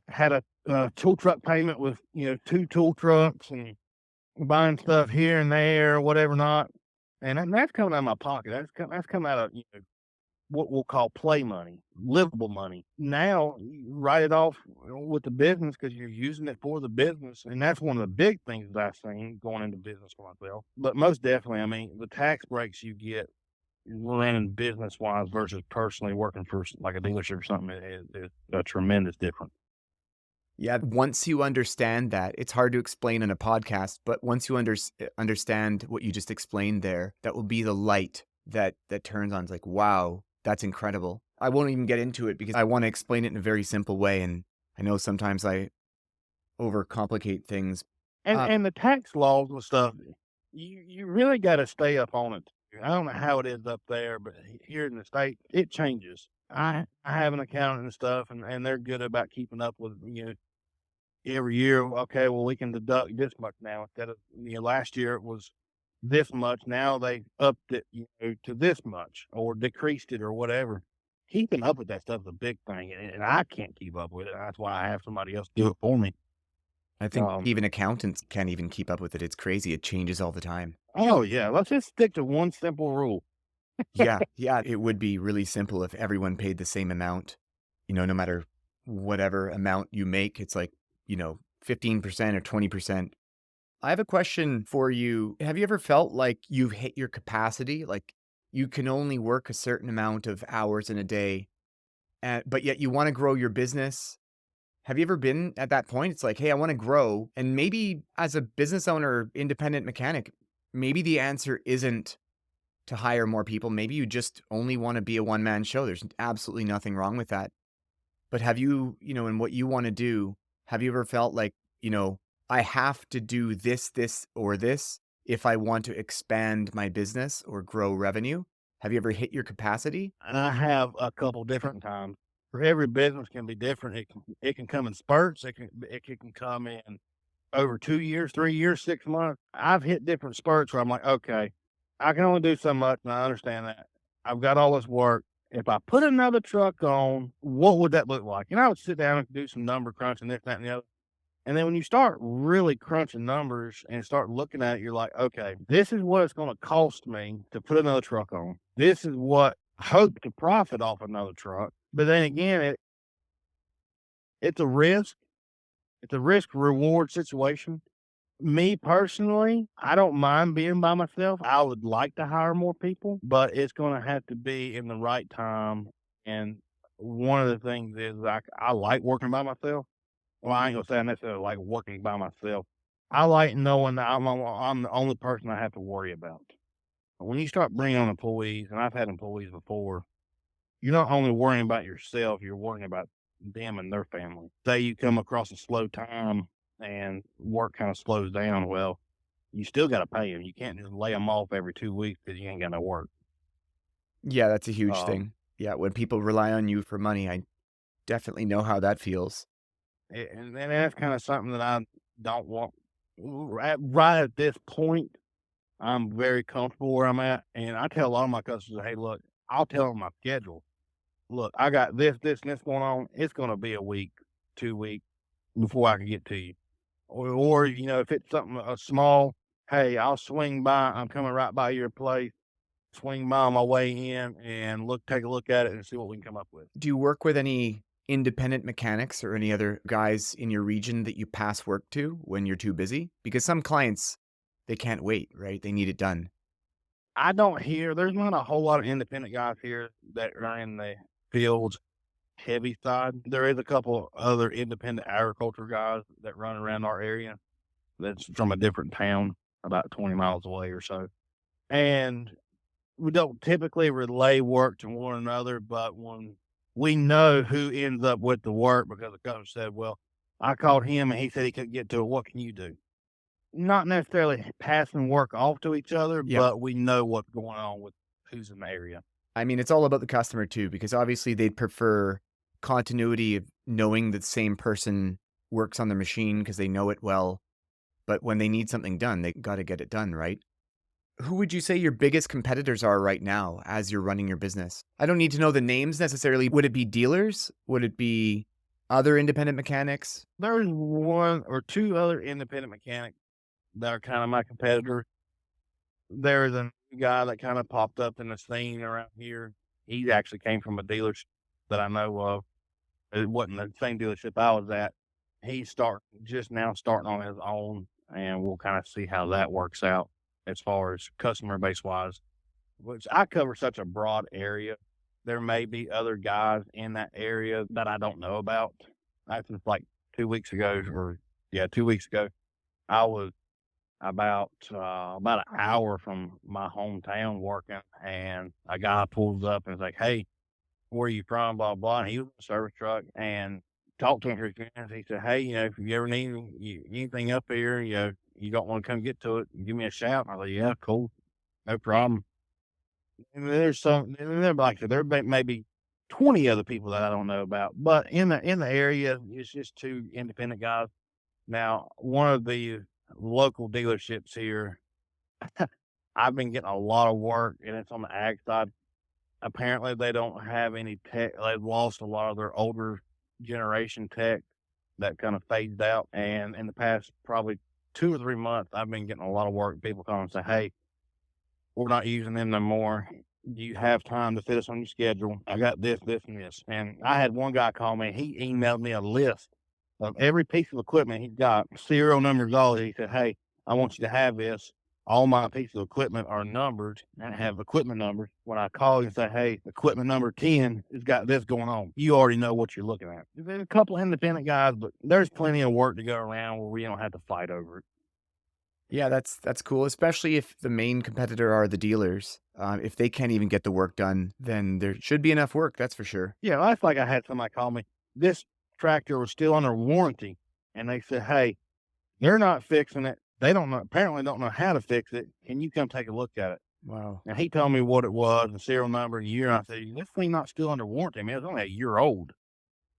had a tool truck payment with, 2 tool trucks and buying stuff here and there, whatever not, and that's coming out of my pocket. That's coming out of, what we'll call play money, livable money. Now you write it off with the business because you're using it for the business, and that's one of the big things that I've seen going into business for myself. But most definitely, I mean, the tax breaks you get running business wise versus personally working for like a dealership or something is a tremendous difference. Yeah, once you understand that, it's hard to explain on a podcast, but once you understand what you just explained there, that will be the light that turns on. It's like, wow, that's incredible. I won't even get into it because I want to explain it in a very simple way, and I know sometimes I overcomplicate things. Uh, And the tax laws and stuff, you really got to stay up on it. I don't know how it is up there, but here in the state, it changes. I have an accountant and stuff, and they're good about keeping up with every year. Okay, well we can deduct this much now instead of last year it was this much. Now they upped it to this much or decreased it or whatever. Keeping up with that stuff is a big thing, and I can't keep up with it. That's why I have somebody else do it for me. I think Um, even accountants can't even keep up with it. It's crazy. It changes all the time. Oh, yeah, let's just stick to one simple rule. Yeah, yeah, it would be really simple if everyone paid the same amount, no matter whatever amount you make, it's like, 15% or 20%. I have a question for you. Have you ever felt like you've hit your capacity? Like you can only work a certain amount of hours in a day, but yet you want to grow your business? Have you ever been at that point? It's like, hey, I want to grow. And maybe as a business owner, independent mechanic, maybe the answer isn't to hire more people. Maybe you just only want to be a one man show. There's absolutely nothing wrong with that. But have you, in what you want to do, have you ever felt like, you know, I have to do this, or this if I want to expand my business or grow revenue? Have you ever hit your capacity? I have a couple different times. For every business can be different. It can come in spurts. It can come in over 2 years, 3 years, 6 months. I've hit different spurts where I'm like, "Okay, I can only do so much, and I understand that. I've got all this work. If I put another truck on, what would that look like?" And I would sit down and do some number crunching, this, that, and the other. And then when you start really crunching numbers and start looking at it, you're like, "Okay, this is what it's gonna cost me to put another truck on. This is what I hope to profit off another truck." But then again, it's a risk. It's a risk reward situation. Me personally, I don't mind being by myself. I would like to hire more people, but it's gonna have to be in the right time. And one of the things is I like working by myself. Well, I ain't gonna say I necessarily like working by myself. I like knowing that I'm the only person I have to worry about. When you start bringing on employees, and I've had employees before, you're not only worrying about yourself, you're worrying about them and their family. Say you come across a slow time and work kind of slows down, well, you still got to pay them. You can't just lay them off every 2 weeks because you ain't got no work. Yeah, that's a huge Um, thing. Yeah, when people rely on you for money, I definitely know how that feels. and that's kind of something that I don't want. Right at this point, I'm very comfortable where I'm at, and I tell a lot of my customers, "Hey, look, I'll tell them my schedule. Look, I got this, and this going on. It's going to be a week, 2 weeks before I can get to you." Or if it's something small, "Hey, I'll swing by. I'm coming right by your place. Swing by on my way in and take a look at it and see what we can come up with." Do you work with any independent mechanics or any other guys in your region that you pass work to when you're too busy? Because some clients, they can't wait, right? They need it done. I don't hear there's not a whole lot of independent guys here that are in the fields heavy side. There is a couple other independent agriculture guys that run around our area that's from a different town about 20 miles away or so. And we don't typically relay work to one another, but when we know who ends up with the work because the customer said, "Well, I called him and he said he couldn't get to it. What can you do?" Not necessarily passing work off to each other, Yeah. but we know what's going on with who's in the area. I mean, it's all about the customer too, because obviously they'd prefer continuity of knowing that the same person works on the machine because they know it well. But when they need something done, they got to get it done, right? Who would you say your biggest competitors are right now as you're running your business? I don't need to know the names necessarily. Would it be dealers? Would it be other independent mechanics? There's one or two other independent mechanics that are kind of my competitors. There's a guy that kind of popped up in the scene around here. He actually came from a dealership that I know of. It wasn't the same dealership I was at. He's just now starting on his own, and we'll kind of see how that works out as far as customer base wise. Which I cover such a broad area. There may be other guys in that area that I don't know about. I just like 2 weeks ago, or yeah, 2 weeks ago, I was about an hour from my hometown working, and a guy pulls up and is like, "Hey, where are you from?" Blah blah. And he was in a service truck, and talked to him for a few minutes. He said, "Hey, if you ever need anything up here, you don't want to come get to it, give me a shout." And I was like, "Yeah, cool, no problem." And like I said, there may be 20 other people that I don't know about, but in the area, it's just two independent guys. Now, one of the local dealerships here, I've been getting a lot of work, and it's on the ag side. Apparently, they don't have any tech. They've lost a lot of their older generation tech that kind of phased out. And in the past, probably 2 or 3 months, I've been getting a lot of work. People come and say, "Hey, we're not using them no more. Do you have time to fit us on your schedule? I got this, this, and this." And I had one guy call me. He emailed me a list of every piece of equipment he's got, serial numbers, all. He said, "Hey, I want you to have this. All my pieces of equipment are numbered and have equipment numbers. When I call you and say, 'Hey, equipment number 10 has got this going on,' you already know what you're looking at." There's a couple independent guys, but there's plenty of work to go around where we don't have to fight over it. Yeah, that's cool, especially if the main competitor are the dealers. If they can't even get the work done, then there should be enough work, that's for sure. Yeah, that's like I had somebody call me. This tractor was still under warranty, and they said, "Hey, they're not fixing it. They don't know, apparently don't know how to fix it. Can you come take a look at it?" Wow. And he told me what it was, the serial number, and year. And I said, "This thing not still under warranty, man. It's only a year old."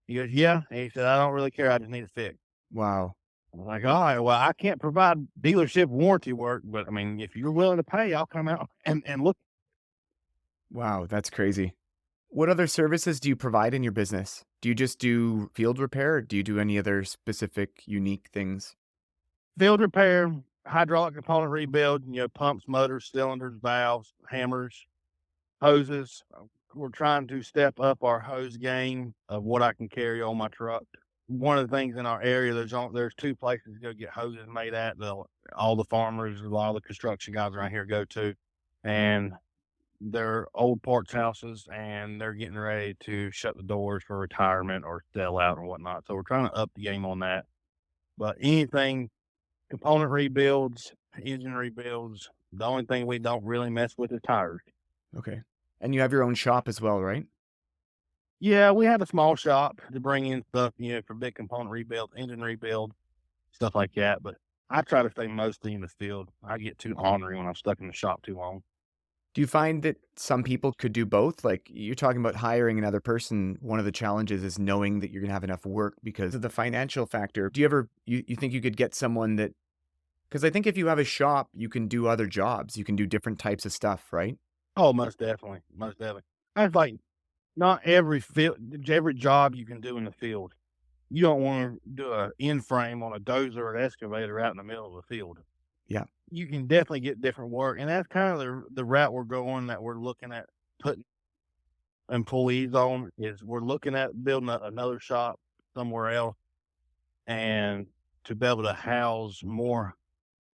He goes, "Yeah." And he said, "I don't really care. I just need it fixed." Wow. I was like, "All right, well, I can't provide dealership warranty work, but I mean, if you're willing to pay, I'll come out and look." Wow, that's crazy. What other services do you provide in your business? Do you just do field repair, or do you do any other specific, unique things? Field repair, hydraulic component rebuild, pumps, motors, cylinders, valves, hammers, hoses. We're trying to step up our hose game of what I can carry on my truck. One of the things in our area, there's two places to go get hoses made at. All the farmers, a lot of the construction guys around here go to, and they're old parts houses, and they're getting ready to shut the doors for retirement or sell out or whatnot. So we're trying to up the game on that. But anything component rebuilds, engine rebuilds, the only thing we don't really mess with is tires. Okay. And you have your own shop as well, right? Yeah, we have a small shop to bring in stuff, for big component rebuild, engine rebuild, stuff like that. But I try to stay mostly in the field. I get too ornery when I'm stuck in the shop too long. Do you find that some people could do both? Like you're talking about hiring another person. One of the challenges is knowing that you're going to have enough work because of the financial factor. Do you ever, you think you could get someone that, because I think if you have a shop, you can do other jobs. You can do different types of stuff, right? Oh, most definitely, most definitely. I was like, not every job you can do in the field. You don't want to do a end frame on a dozer or an excavator out in the middle of the field. Yeah. You can definitely get different work, and that's kind of the route we're going, that we're looking at putting employees on, is we're looking at building another shop somewhere else, and to be able to house more,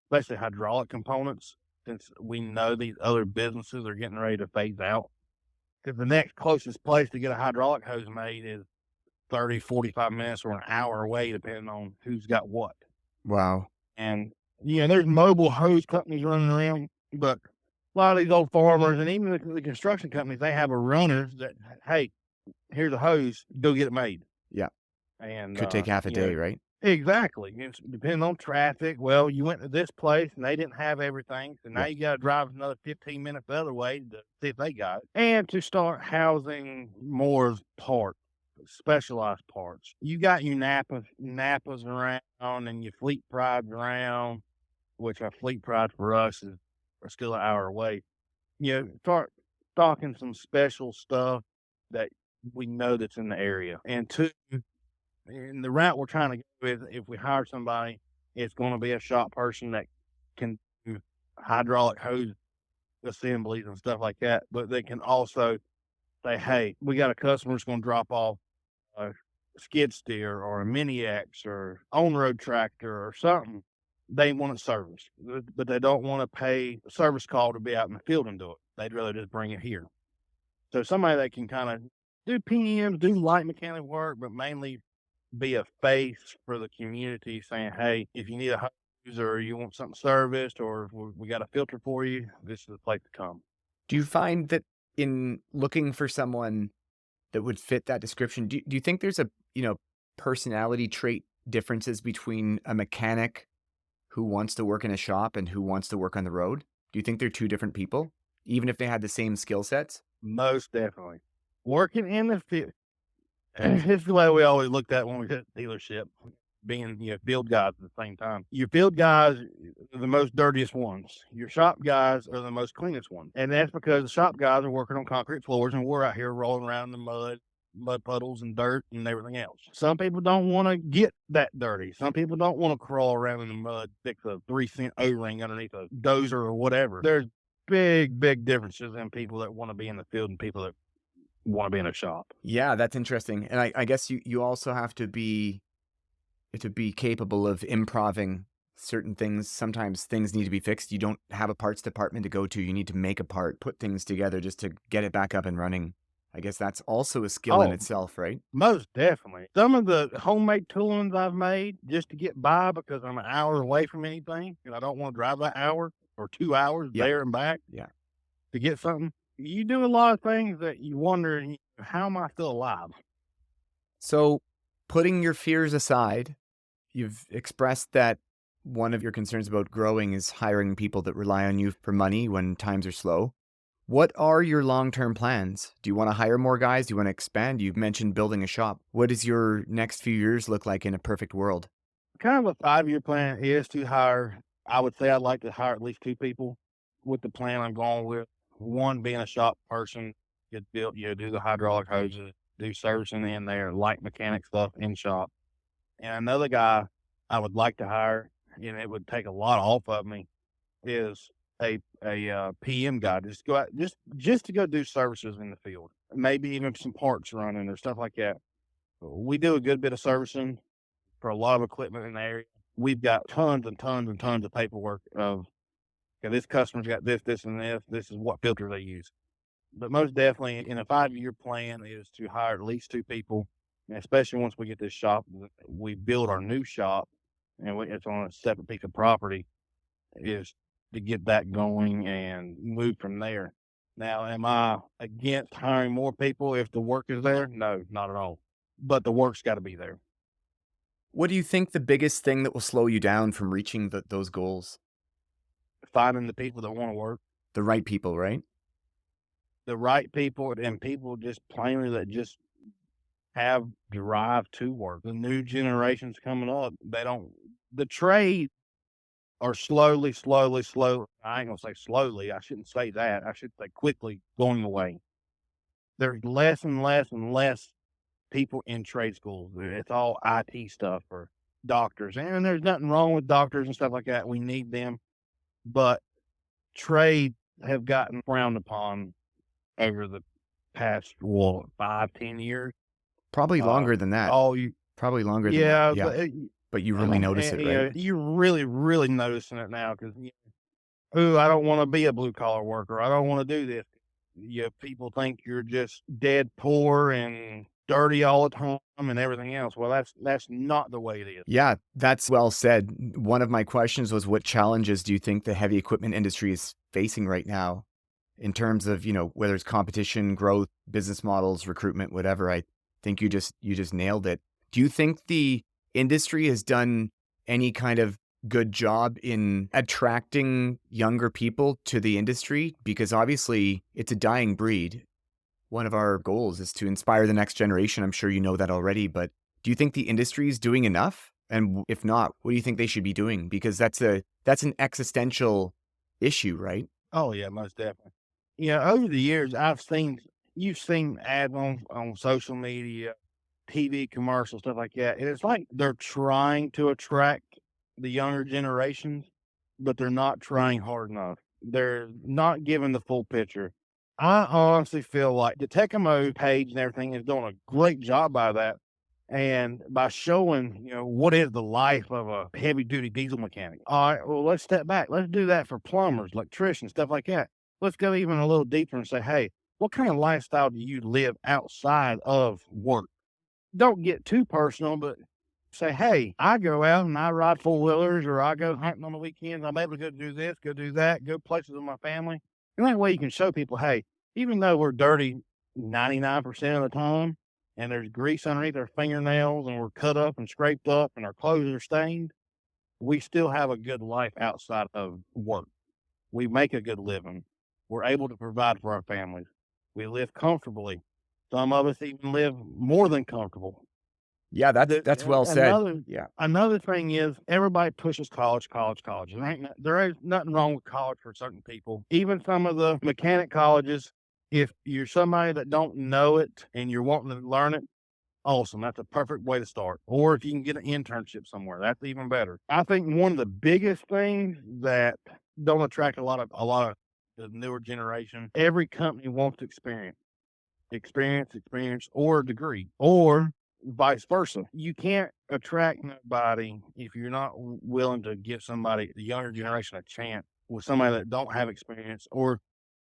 especially hydraulic components, since we know these other businesses are getting ready to phase out. Because the next closest place to get a hydraulic hose made is 30, 45 minutes or an hour away, depending on who's got what. Wow. And, there's mobile hose companies running around, but a lot of these old farmers and even the construction companies, they have a runner that, "Hey, here's a hose, go get it made." Yeah. And, Could take half a day, right? exactly. It's depending on traffic. Well, you went to this place and they didn't have everything, so now Yeah. you got to drive another 15 minutes the other way to see if they got it. And to start housing more parts, specialized parts. You got your Napas around, and your Fleet Prides around, which our Fleet Pride for us are still an hour away. Start stocking some special stuff that we know that's in the area. And two, and the route we're trying to go is, if we hire somebody, it's going to be a shop person that can do hydraulic hose assemblies and stuff like that, but they can also say, "Hey, we got a customer that's going to drop off a skid steer or a mini X or on-road tractor or something." They want it serviced, but they don't want to pay a service call to be out in the field and do it. They'd rather just bring it here. So somebody that can kind of do PMs, do light mechanic work, but mainly be a face for the community, saying, "Hey, if you need a hose or you want something serviced or we got a filter for you, this is the place to come." Do you find that in looking for someone that would fit that description, do you think there's a, personality trait differences between a mechanic who wants to work in a shop and who wants to work on the road? Do you think they're two different people, even if they had the same skill sets? Most definitely. Working in the field, it's the way we always looked at when we hit dealership, being field guys at the same time. Your field guys are the most dirtiest ones. Your shop guys are the most cleanest ones, and that's because the shop guys are working on concrete floors, and we're out here rolling around in the mud puddles and dirt and everything else. Some people don't want to get that dirty. Some people don't want to crawl around in the mud, fix a 3 cent O-ring underneath a dozer or whatever. There's big differences in people that want to be in the field and people that want to be in a shop. Yeah, that's interesting. And I guess you also have to be capable of improving certain things. Sometimes things need to be fixed. You don't have a parts department to go to. You need to make a part, put things together just to get it back up and running. I guess that's also a skill in Oh, itself, right? most definitely. Some of the homemade toolings I've made just to get by because I'm an hour away from anything and I don't want to drive that hour or 2 hours Yeah. there and back Yeah. to get something. You do a lot of things that you wonder, how am I still alive? So, putting your fears aside, you've expressed that one of your concerns about growing is hiring people that rely on you for money when times are slow. What are your long-term plans? Do you want to hire more guys? Do you want to expand? You mentioned building a shop. What does your next few years look like in a perfect world? Kind of a 5-year plan is to hire, I would say I'd like to hire at least 2 people with the plan I'm going with. One being a shop person, get built, do the hydraulic hoses, do servicing in there, light mechanic stuff in shop. And another guy I would like to hire, and it would take a lot off of me, is a PM guy. Just go out, just to go do services in the field, maybe even some parts running or stuff like that. We do a good bit of servicing for a lot of equipment in the area. We've got tons and tons and tons of paperwork of, okay, this customer's got this, and this. This is what filter they use. But most definitely, in a 5-year plan, is to hire at least 2 people, and especially once we get this shop, we build our new shop, and it's on a separate piece of property, is to get that going and move from there. Now, am I against hiring more people if the work is there? No, not at all. But the work's got to be there. What do you think the biggest thing that will slow you down from reaching those goals? Finding the people that want to work, The right people, right? the right people, and people just plainly that just have drive to work. The new generations coming up, they don't, the trades are slowly. I ain't gonna say slowly. I shouldn't say that. I should say quickly going away. There's less and less and less people in trade schools. It's all IT stuff or doctors. And there's nothing wrong with doctors and stuff like that. We need them. But trades have gotten frowned upon over the past, 5, 10 years. Probably Uh, longer than that. oh, you, Probably longer than that. yeah, Yeah. But you really notice it, right? you're really noticing it now because, ooh, I don't want to be a blue collar worker. I don't want to do this. People think you're just dead poor and dirty all the time and everything else. Well, that's not the way it is. Yeah, that's well said. One of my questions was what challenges do you think the heavy equipment industry is facing right now in terms of, whether it's competition, growth, business models, recruitment, whatever. I think you just nailed it. Do you think the industry has done any kind of good job in attracting younger people to the industry? Because obviously it's a dying breed. One of our goals is to inspire the next generation. I'm sure you know that already, but do you think the industry is doing enough? And if not, what do you think they should be doing? Because that's an existential issue, right? Oh yeah, most definitely. Over the years, you've seen ads on social media, TV commercials, stuff like that. And it's like they're trying to attract the younger generations, but they're not trying hard enough. They're not giving the full picture. I honestly feel like the Tekamo page and everything is doing a great job by that. And by showing, what is the life of a heavy duty diesel mechanic. All right, well, let's step back. Let's do that for plumbers, electricians, stuff like that. Let's go even a little deeper and say, hey, what kind of lifestyle do you live outside of work? Don't get too personal, but say, hey, I go out and I ride four wheelers or I go hunting on the weekends. I'm able to go do this, go do that, go places with my family. And that way you can show people, hey, even though we're dirty 99% of the time and there's grease underneath our fingernails and we're cut up and scraped up and our clothes are stained, we still have a good life outside of work. We make a good living. We're able to provide for our families. We live comfortably. Some of us even live more than comfortable. Yeah, The that's well said. another Yeah. another thing is everybody pushes college, college, college. There ain't nothing wrong with college for certain people. Even some of the mechanic colleges, if you're somebody that don't know it and you're wanting to learn it, awesome. That's a perfect way to start. Or if you can get an internship somewhere, that's even better. I think one of the biggest things that don't attract a lot of the newer generation, every company wants experience, or a degree, or vice versa. You can't attract nobody if you're not willing to give somebody, the younger generation, a chance with somebody that don't have experience, or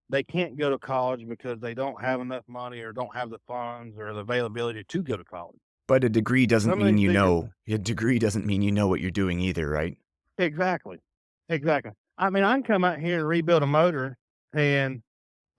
they can't go to college because they don't have enough money or don't have the funds or the availability to go to college. But a degree doesn't Some of mean these you bigger know. A degree doesn't mean you know what you're doing either, right? exactly, exactly. I mean, I can come out here and rebuild a motor, and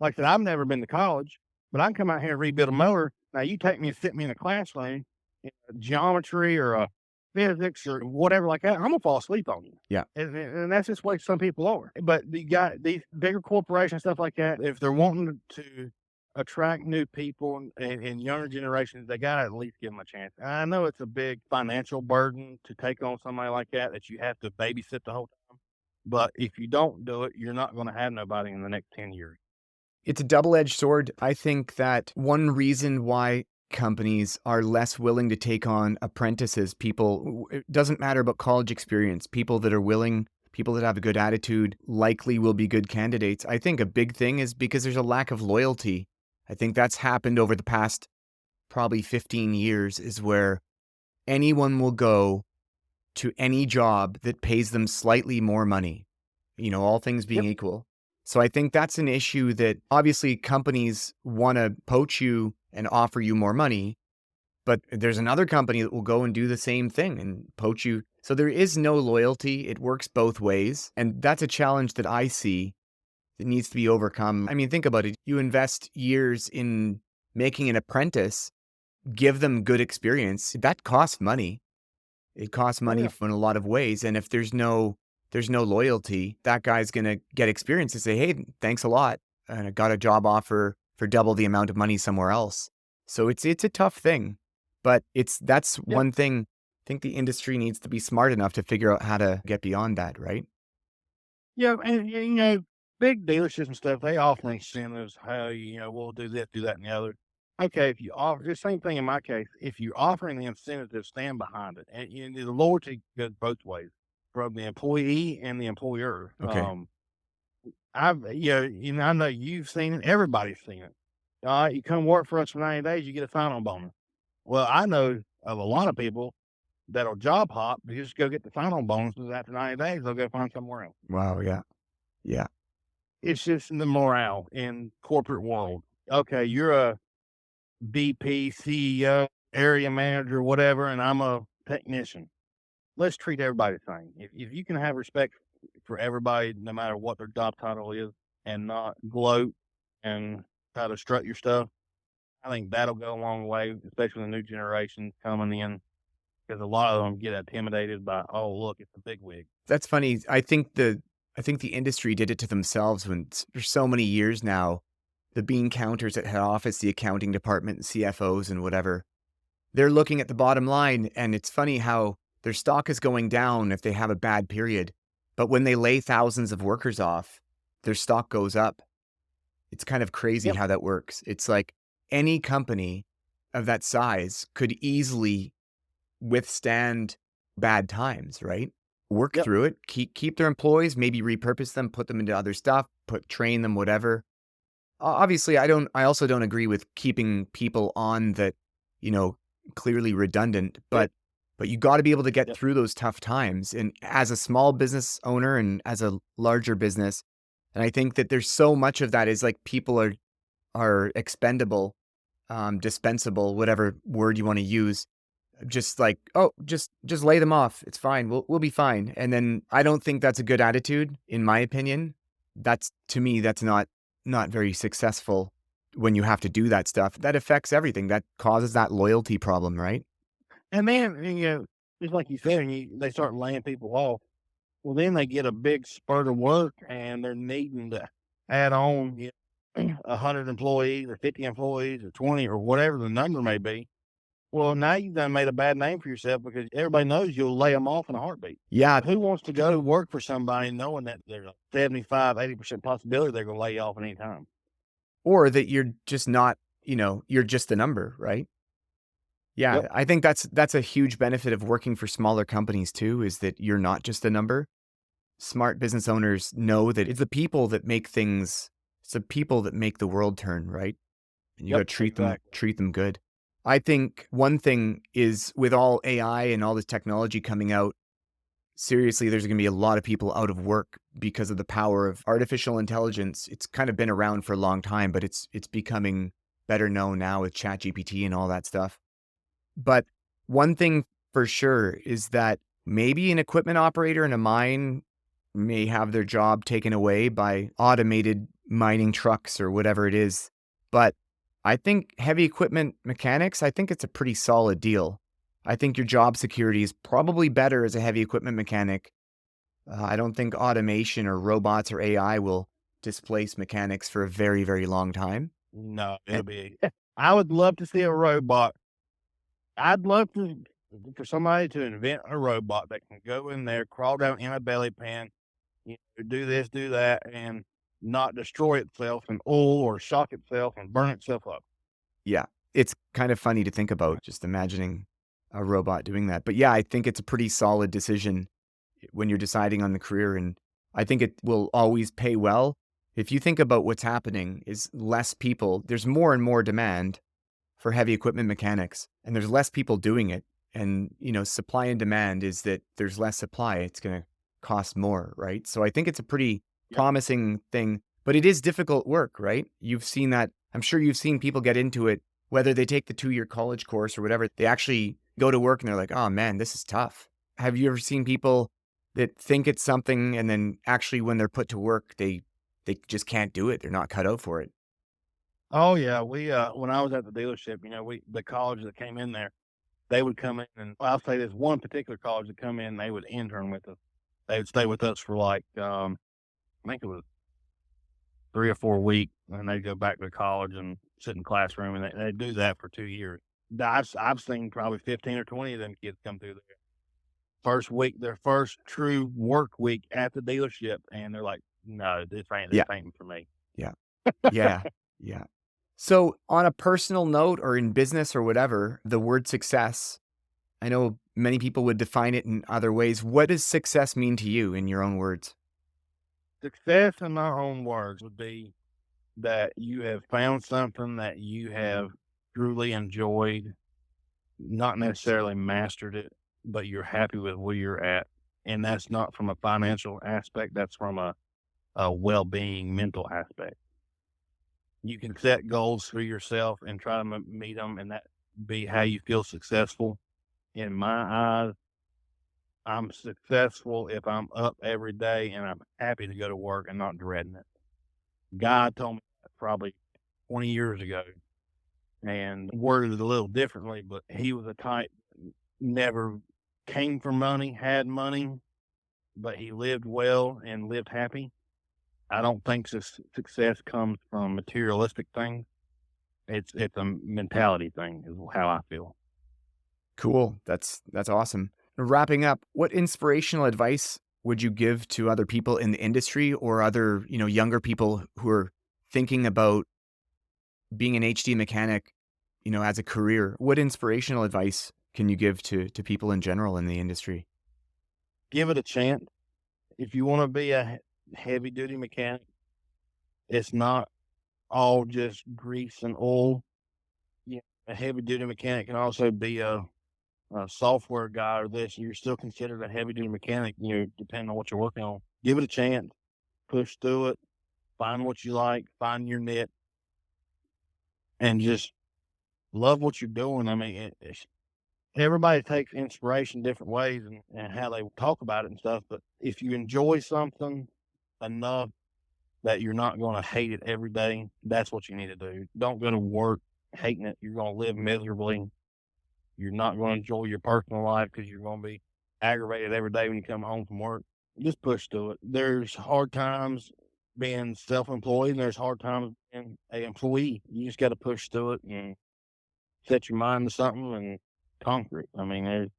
like I said, I've never been to college, but I can come out here and rebuild a motor. Now you take me and sit me in a classroom in a geometry or a physics or whatever like that, I'm gonna fall asleep on you. Yeah. And that's just the way some people are. But you got these bigger corporations, stuff like that, if they're wanting to attract new people and younger generations, they gotta at least give them a chance. I know it's a big financial burden to take on somebody like that you have to babysit the whole time. But if you don't do it, you're not gonna have nobody in the next 10 years. It's a double-edged sword. I think that one reason why companies are less willing to take on apprentices, people, it doesn't matter about college experience, people that are willing, people that have a good attitude likely will be good candidates. I think a big thing is because there's a lack of loyalty. I think that's happened over the past probably 15 years is where anyone will go to any job that pays them slightly more money, all things being Yep. equal. So I think that's an issue that obviously companies want to poach you and offer you more money, but there's another company that will go and do the same thing and poach you. So there is no loyalty. It works both ways. And that's a challenge that I see that needs to be overcome. I mean, think about it. You invest years in making an apprentice, give them good experience. That costs money. It costs Oh money yeah. in a lot of ways, and if there's no loyalty, that guy's gonna get experience and say, "Hey, thanks a lot, and I got a job offer for double the amount of money somewhere else." So it's a tough thing, but that's Yep. one thing I think the industry needs to be smart enough to figure out how to get beyond that, right? Yeah, and big dealerships and stuff, they offer incentives. How we'll do this, do that, and the other. Okay, if you offer the same thing in my case, if you're offering the incentive to stand behind it, and the loyalty goes both ways, from the employee and the employer. Okay. I know you've seen it. Everybody's seen it. All right, you come work for us for 90 days, you get a sign-on bonus. Well, I know of a lot of people that'll job hop, just go get the sign-on bonuses after 90 days. They'll go find somewhere else. Wow, yeah. Yeah. It's just the morale in corporate world. Okay, you're a VP, CEO, area manager, whatever, and I'm a technician. Let's treat everybody the same. If you can have respect for everybody, no matter what their job title is, and not gloat and try to strut your stuff, I think that'll go a long way, especially the new generation coming in, because a lot of them get intimidated by, oh, look, it's a big wig. That's funny. I think the industry did it to themselves when for so many years now, the bean counters at head office, the accounting department, CFOs and whatever, they're looking at the bottom line, and it's funny how their stock is going down if they have a bad period. But when they lay thousands of workers off, their stock goes up. It's kind of crazy Yep, how that works. It's like any company of that size could easily withstand bad times, right? Work yep. through it, keep their employees, maybe repurpose them, put them into other stuff, train them, whatever. Obviously, I also don't agree with keeping people on that, you know, clearly redundant, Yep, but you gotta be able to get yep, through those tough times, and as a small business owner and as a larger business, and I think that there's so much of that is, like, people are expendable, dispensable, whatever word you wanna use, just like, "Oh, just lay them off. It's fine. We'll be fine." And then I don't think that's a good attitude, in my opinion. That's to me, that's not very successful when you have to do that stuff. That affects everything. That causes that loyalty problem, right? and then, just like you said, they start laying people off. Well, then they get a big spurt of work, and they're needing to add on, 100 employees or 50 employees or 20 or whatever the number may be. Well, now you've done made a bad name for yourself because everybody knows you'll lay them off in a heartbeat. Yeah, Who wants to go to work for somebody knowing that there's a 75, 80% possibility they're gonna lay you off at any time? or that you're just not, you're just a number, right? Yep, Yeah, I think that's a huge benefit of working for smaller companies too, is that you're not just a number. Smart business owners know that it's the people that make the world turn, right? And you yep, gotta exactly. treat them good. I think one thing is with all AI and all this technology coming out, seriously, there's gonna be a lot of people out of work because of the power of artificial intelligence. It's kind of been around for a long time, but it's becoming better known now with ChatGPT and all that stuff. But one thing for sure is that maybe an equipment operator in a mine may have their job taken away by automated mining trucks or whatever it is. But I think heavy equipment mechanics, I think it's a pretty solid deal. I think your job security is probably better as a heavy equipment mechanic. I don't think automation or robots or AI will displace mechanics for a very, very long time. No, And it'll be I would love to see a robot. I'd love for somebody to invent a robot that can go in there, crawl down in a belly pan, do this, do that, and not destroy itself in oil or shock itself and burn itself up. yeah, it's kind of funny to think about just imagining a robot doing that. But yeah, I think it's a pretty solid decision when you're deciding on the career, and I think it will always pay well. If you think about what's happening is less people, there's more and more demand for heavy equipment mechanics, and there's less people doing it. And, supply and demand is that there's less supply, it's going to cost more, right? So I think it's a pretty Yep. promising thing, but it is difficult work, right? You've seen that. I'm sure you've seen people get into it, whether they take the 2-year college course or whatever, they actually go to work and they're like, oh man, this is tough. Have you ever seen people that think it's something and then actually when they're put to work, they just can't do it. They're not cut out for it. Oh yeah, when I was at the dealership, the college that came in there, they would come in and well, I'll say there's one particular college that come in, they would intern with us. They would stay with us for like I think it was 3 or 4 weeks, and they'd go back to college and sit in the classroom, and they do that for 2 years. I've seen probably 15 or 20 of them kids come through there. First week, their first true work week at the dealership, and they're like, "No, this Yeah. ain't for me." Yeah. Yeah. Yeah. So, on a personal note or in business or whatever, the word success, I know many people would define it in other ways. What does success mean to you in your own words? Success, in my own words, would be that you have found something that you have truly enjoyed, not necessarily mastered it, but you're happy with where you're at. And that's not from a financial aspect, that's from a well being mental aspect. You can set goals for yourself and try to meet them, and that be how you feel successful. In my eyes, I'm successful if I'm up every day and I'm happy to go to work and not dreading it. God told me that probably 20 years ago and worded it a little differently, but he was a type never came from money, had money, but he lived well and lived happy. I don't think success comes from materialistic things. It's a mentality thing, is how I feel. Cool. That's awesome. Wrapping up, what inspirational advice would you give to other people in the industry or other, younger people who are thinking about being an HD mechanic, as a career? What inspirational advice can you give to people in general in the industry? Give it a chance. If you want to be a heavy duty mechanic, it's not all just grease and oil. Yeah, a heavy duty mechanic can also be a software guy or this. You're still considered a heavy duty mechanic, depending on what you're working on. Give it a chance, push through it, find what you like, find your niche, and just love what you're doing. I mean, everybody takes inspiration different ways and how they talk about it and stuff. But if you enjoy something enough that you're not going to hate it every day, that's what you need to do. Don't go to work hating it. You're going to live miserably. You're not going to enjoy your personal life because you're going to be aggravated every day when you come home from work. Just push through it. There's hard times being self-employed, and there's hard times being an employee. You just got to push through it and set your mind to something and conquer it. I mean,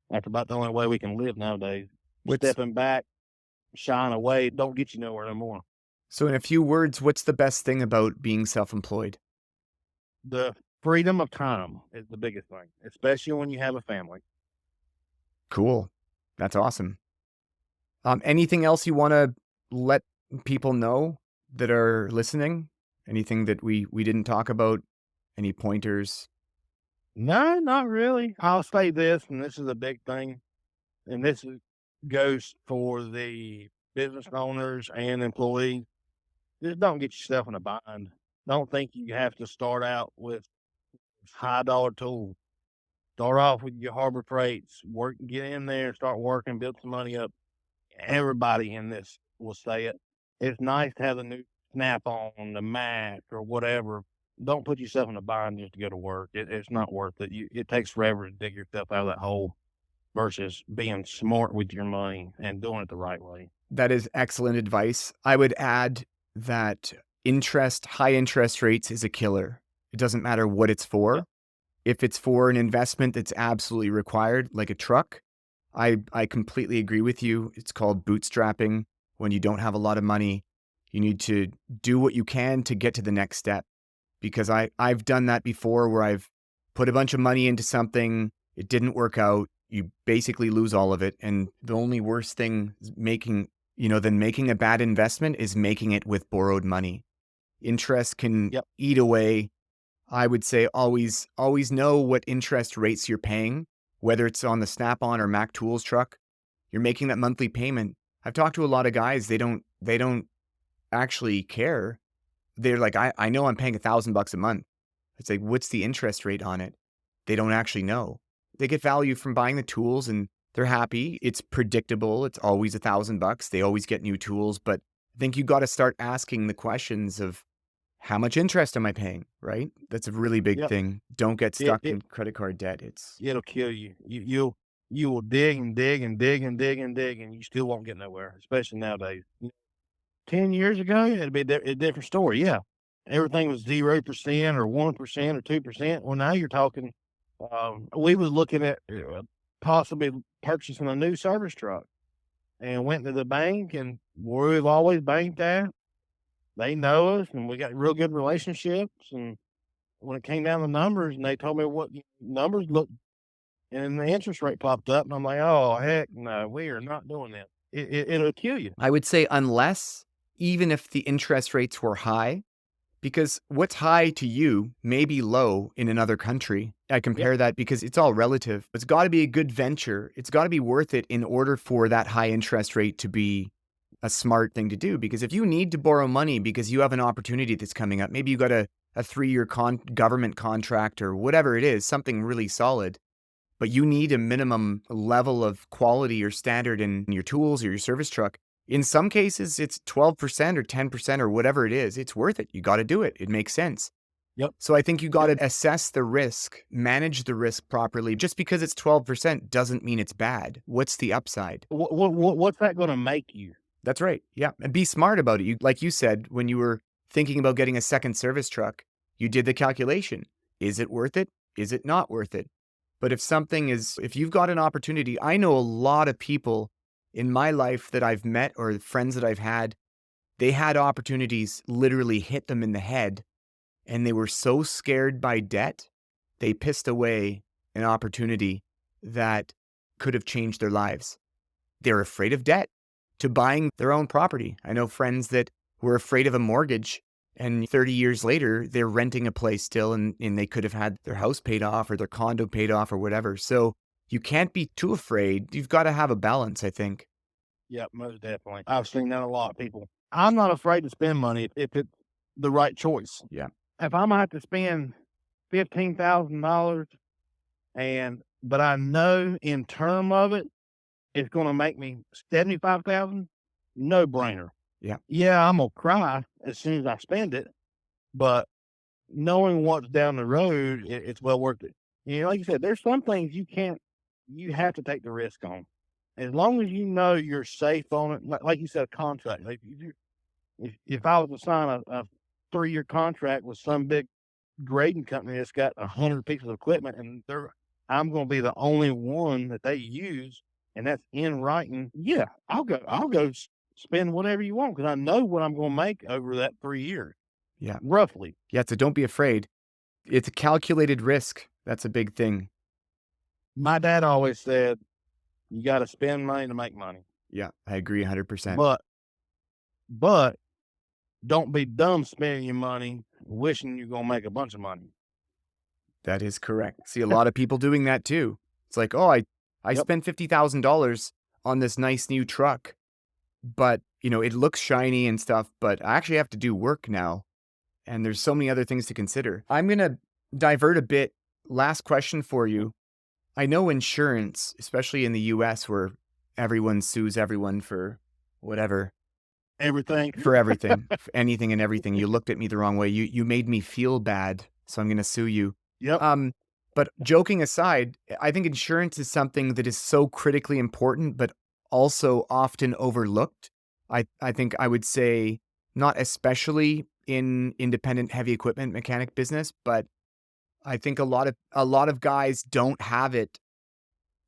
that's about the only way we can live nowadays. What's Stepping back, shying away, don't get you nowhere no more. so in a few words, what's the best thing about being self-employed? The freedom of time is the biggest thing, especially when you have a family. Cool. That's awesome. Anything else you want to let people know that are listening? Anything that we didn't talk about? Any pointers? No, not really. I'll say this, and this is a big thing, and goes for the business owners and employees. Just don't get yourself in a bind. Don't think you have to start out with high dollar tools. Start off with your Harbor Freights, work, get in there, start working, build some money up. Everybody in this will say it. It's nice to have the new Snap on, the Mac, or whatever. Don't put yourself in a bind just to go to work. It's not worth it. It takes forever to dig yourself out of that hole versus being smart with your money and doing it the right way. That is excellent advice. I would add that high interest rates is a killer. It doesn't matter what it's Yep. for. If it's for an investment that's absolutely required, like a truck, I completely agree with you. It's called bootstrapping. When you don't have a lot of money, you need to do what you can to get to the next step. Because I've done that before where I've put a bunch of money into something, it didn't work out, you basically lose all of it. And the only worst thing than making a bad investment is making it with borrowed money. Interest can Yep. eat away. I would say always know what interest rates you're paying, whether it's on the Snap-on or Mac Tools truck. You're making that monthly payment. I've talked to a lot of guys, they don't actually care. They're like, I know I'm paying $1,000 a month. It's like, what's the interest rate on it? They don't actually know. They get value from buying the tools and they're happy. It's predictable. It's always $1,000. They always get new tools. But I think you got to start asking the questions of how much interest am I paying, right? That's a really big Yep. thing. Don't get It, stuck it, in credit card debt. it'll kill you. You will dig and dig and dig and dig and dig, and you still won't get nowhere, especially nowadays. 10 years ago, it'd be a different story. Yeah. Everything was 0% or 1% or 2%. Well, now you're talking, we was looking at possibly purchasing a new service truck and went to the bank, and where we've always banked at, they know us and we got real good relationships. And when it came down to numbers and they told me what numbers looked, and the interest rate popped up, and I'm like, oh, heck no, we are not doing that. It'll kill you. I would say unless, even if the interest rates were high, because what's high to you may be low in another country. I Yep. compare that because it's all relative. It's got to be a good venture. It's got to be worth it in order for that high interest rate to be a smart thing to do. Because if you need to borrow money because you have an opportunity that's coming up, maybe you got a 3-year government contract or whatever it is, something really solid, but you need a minimum level of quality or standard in your tools or your service truck. In some cases, it's 12% or 10% or whatever it is. It's worth it. You got to do it. It makes sense. Yep. So I think you got Yep. to assess the risk, manage the risk properly. Just because it's 12% doesn't mean it's bad. What's the upside? What's that going to make you? That's right. Yeah. And be smart about it. Like you said, when you were thinking about getting a second service truck, you did the calculation. Is it worth it? Is it not worth it? But if you've got an opportunity, I know a lot of people in my life that I've met or friends that I've had, they had opportunities literally hit them in the head and they were so scared by debt, they pissed away an opportunity that could have changed their lives. They're afraid of debt to buying their own property. I know friends that were afraid of a mortgage And 30 years later, they're renting a place still, and they could have had their house paid off or their condo paid off or whatever. So you can't be too afraid. You've got to have a balance, I think. Yep, most definitely. I've seen that a lot, people. I'm not afraid to spend money if it's the right choice. Yeah. If I'm gonna have to spend $15,000 but I know in term of it, it's gonna make me 75,000, no brainer. Yeah. Yeah, I'm gonna cry as soon as I spend it, but knowing what's down the road, it's well worth it. You know, like you said, there's some things you have to take the risk on. As long as you know you're safe on it, like you said, a contract. Like if I was to sign a 3-year contract with some big grading company that's got 100 pieces of equipment and I'm going to be the only one that they use, and that's in writing. Yeah, I'll go spend whatever you want because I know what I'm going to make over that 3 years, Yeah. roughly. Yeah. So don't be afraid. It's a calculated risk. That's a big thing. My dad always said, you got to spend money to make money, Yeah. I agree 100%. but don't be dumb spending your money wishing you're going to make a bunch of money. That is correct. See a lot of people doing that too. It's like, oh, I Yep. spent $50,000 on this nice new truck, but it looks shiny and stuff, but I actually have to do work now. And there's so many other things to consider. I'm going to divert a bit. Last question for you. I know insurance, especially in the US where everyone sues everyone for whatever, Everything. for everything, for anything and everything. You looked at me the wrong way. You made me feel bad, so I'm going to sue you. Yep. But joking aside, I think insurance is something that is so critically important, but also often overlooked. I think I would say not especially in independent heavy equipment mechanic business, but I think a lot of guys don't have it,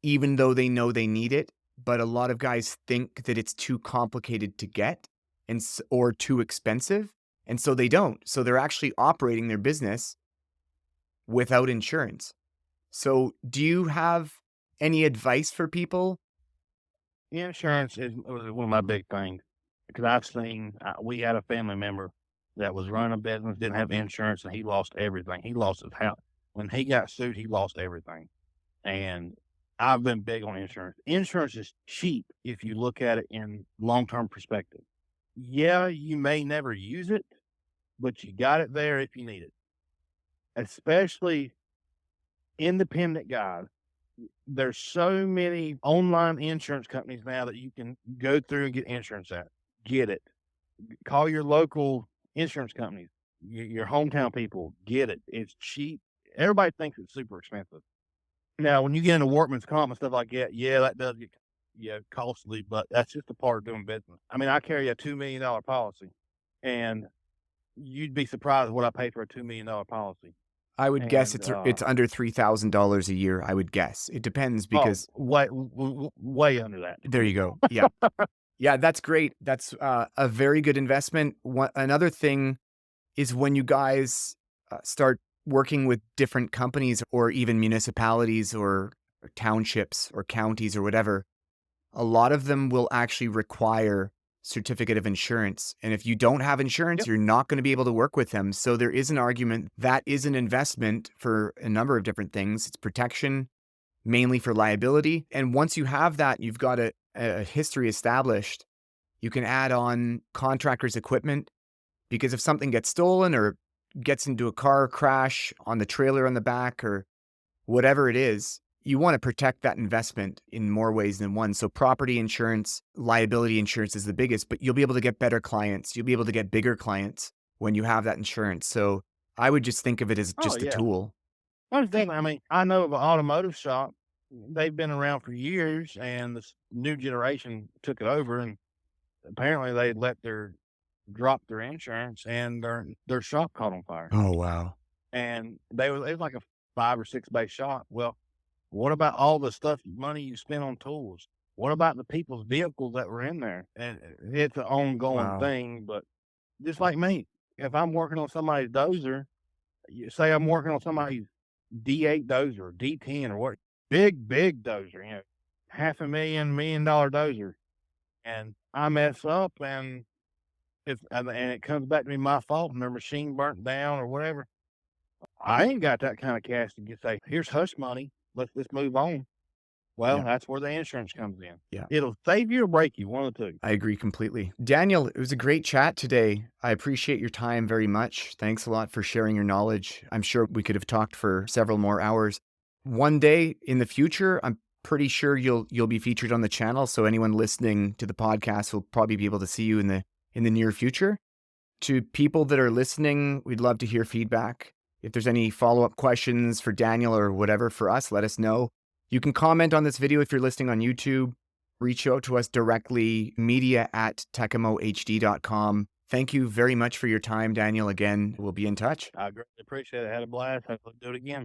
even though they know they need it. But a lot of guys think that it's too complicated to get or too expensive, and so they don't. So they're actually operating their business without insurance. So, do you have any advice for people? Insurance was one of my big things because I've seen we had a family member that was running a business, didn't have insurance, and he lost everything. He lost his house. When he got sued, he lost everything. And I've been big on insurance. Insurance is cheap if you look at it in long-term perspective. Yeah, you may never use it, but you got it there if you need it. Especially independent guys. There's so many online insurance companies now that you can go through and get insurance at. Get it. Call your local insurance companies, your hometown people. Get it. It's cheap. Everybody thinks it's super expensive. Now, when you get into workman's comp and stuff like that, yeah, that does get costly, but that's just a part of doing business. I mean, I carry a $2 million policy, and you'd be surprised what I pay for a $2 million policy. I would guess And it's under $3,000 a year. I would guess it depends because way under that. there you go. Yeah, yeah, that's great. That's a very good investment. Another thing is when you guys start working with different companies or even municipalities or townships or counties or whatever. A lot of them will actually require certificate of insurance. And if you don't have insurance, Yep. you're not going to be able to work with them. So there is an argument that is an investment for a number of different things. It's protection, mainly for liability. And once you have that, you've got a history established. You can add on contractors' equipment because if something gets stolen or gets into a car crash on the trailer on the back or whatever it is, you want to protect that investment in more ways than one. So property insurance, liability insurance is the biggest, but you'll be able to get better clients. You'll be able to get bigger clients when you have that insurance. So I would just think of it as Oh just a yeah. tool. I mean, I know of an automotive shop. They've been around for years, and this new generation took it over, and apparently they let their drop their insurance, and their shop caught on fire. Oh, wow. And it was like a 5 or 6 bay shop. Well, what about all the money you spent on tools? What about the people's vehicles that were in there? And it's an ongoing Wow. thing, but just like me, if I'm working on somebody's dozer, say I'm working on somebody's D8 dozer, D10 or what, big dozer, $500,000, $1 million dozer, and I mess up and if and it comes back to be my fault and their machine burnt down or whatever, I ain't got that kind of cash to get say, here's hush money. Let's move on. Well, Yeah. that's where the insurance comes in. Yeah. It'll save you or break you, one of the two. I agree completely. Daniel, it was a great chat today. I appreciate your time very much. Thanks a lot for sharing your knowledge. I'm sure we could have talked for several more hours. One day in the future, I'm pretty sure you'll be featured on the channel, so anyone listening to the podcast will probably be able to see you in the near future. To people that are listening, we'd love to hear feedback. If there's any follow-up questions for Daniel or whatever for us, let us know. You can comment on this video if you're listening on YouTube. Reach out to us directly, media@tekamohd.com. Thank you very much for your time, Daniel. Again, we'll be in touch. I greatly appreciate it. I had a blast. I'll do it again.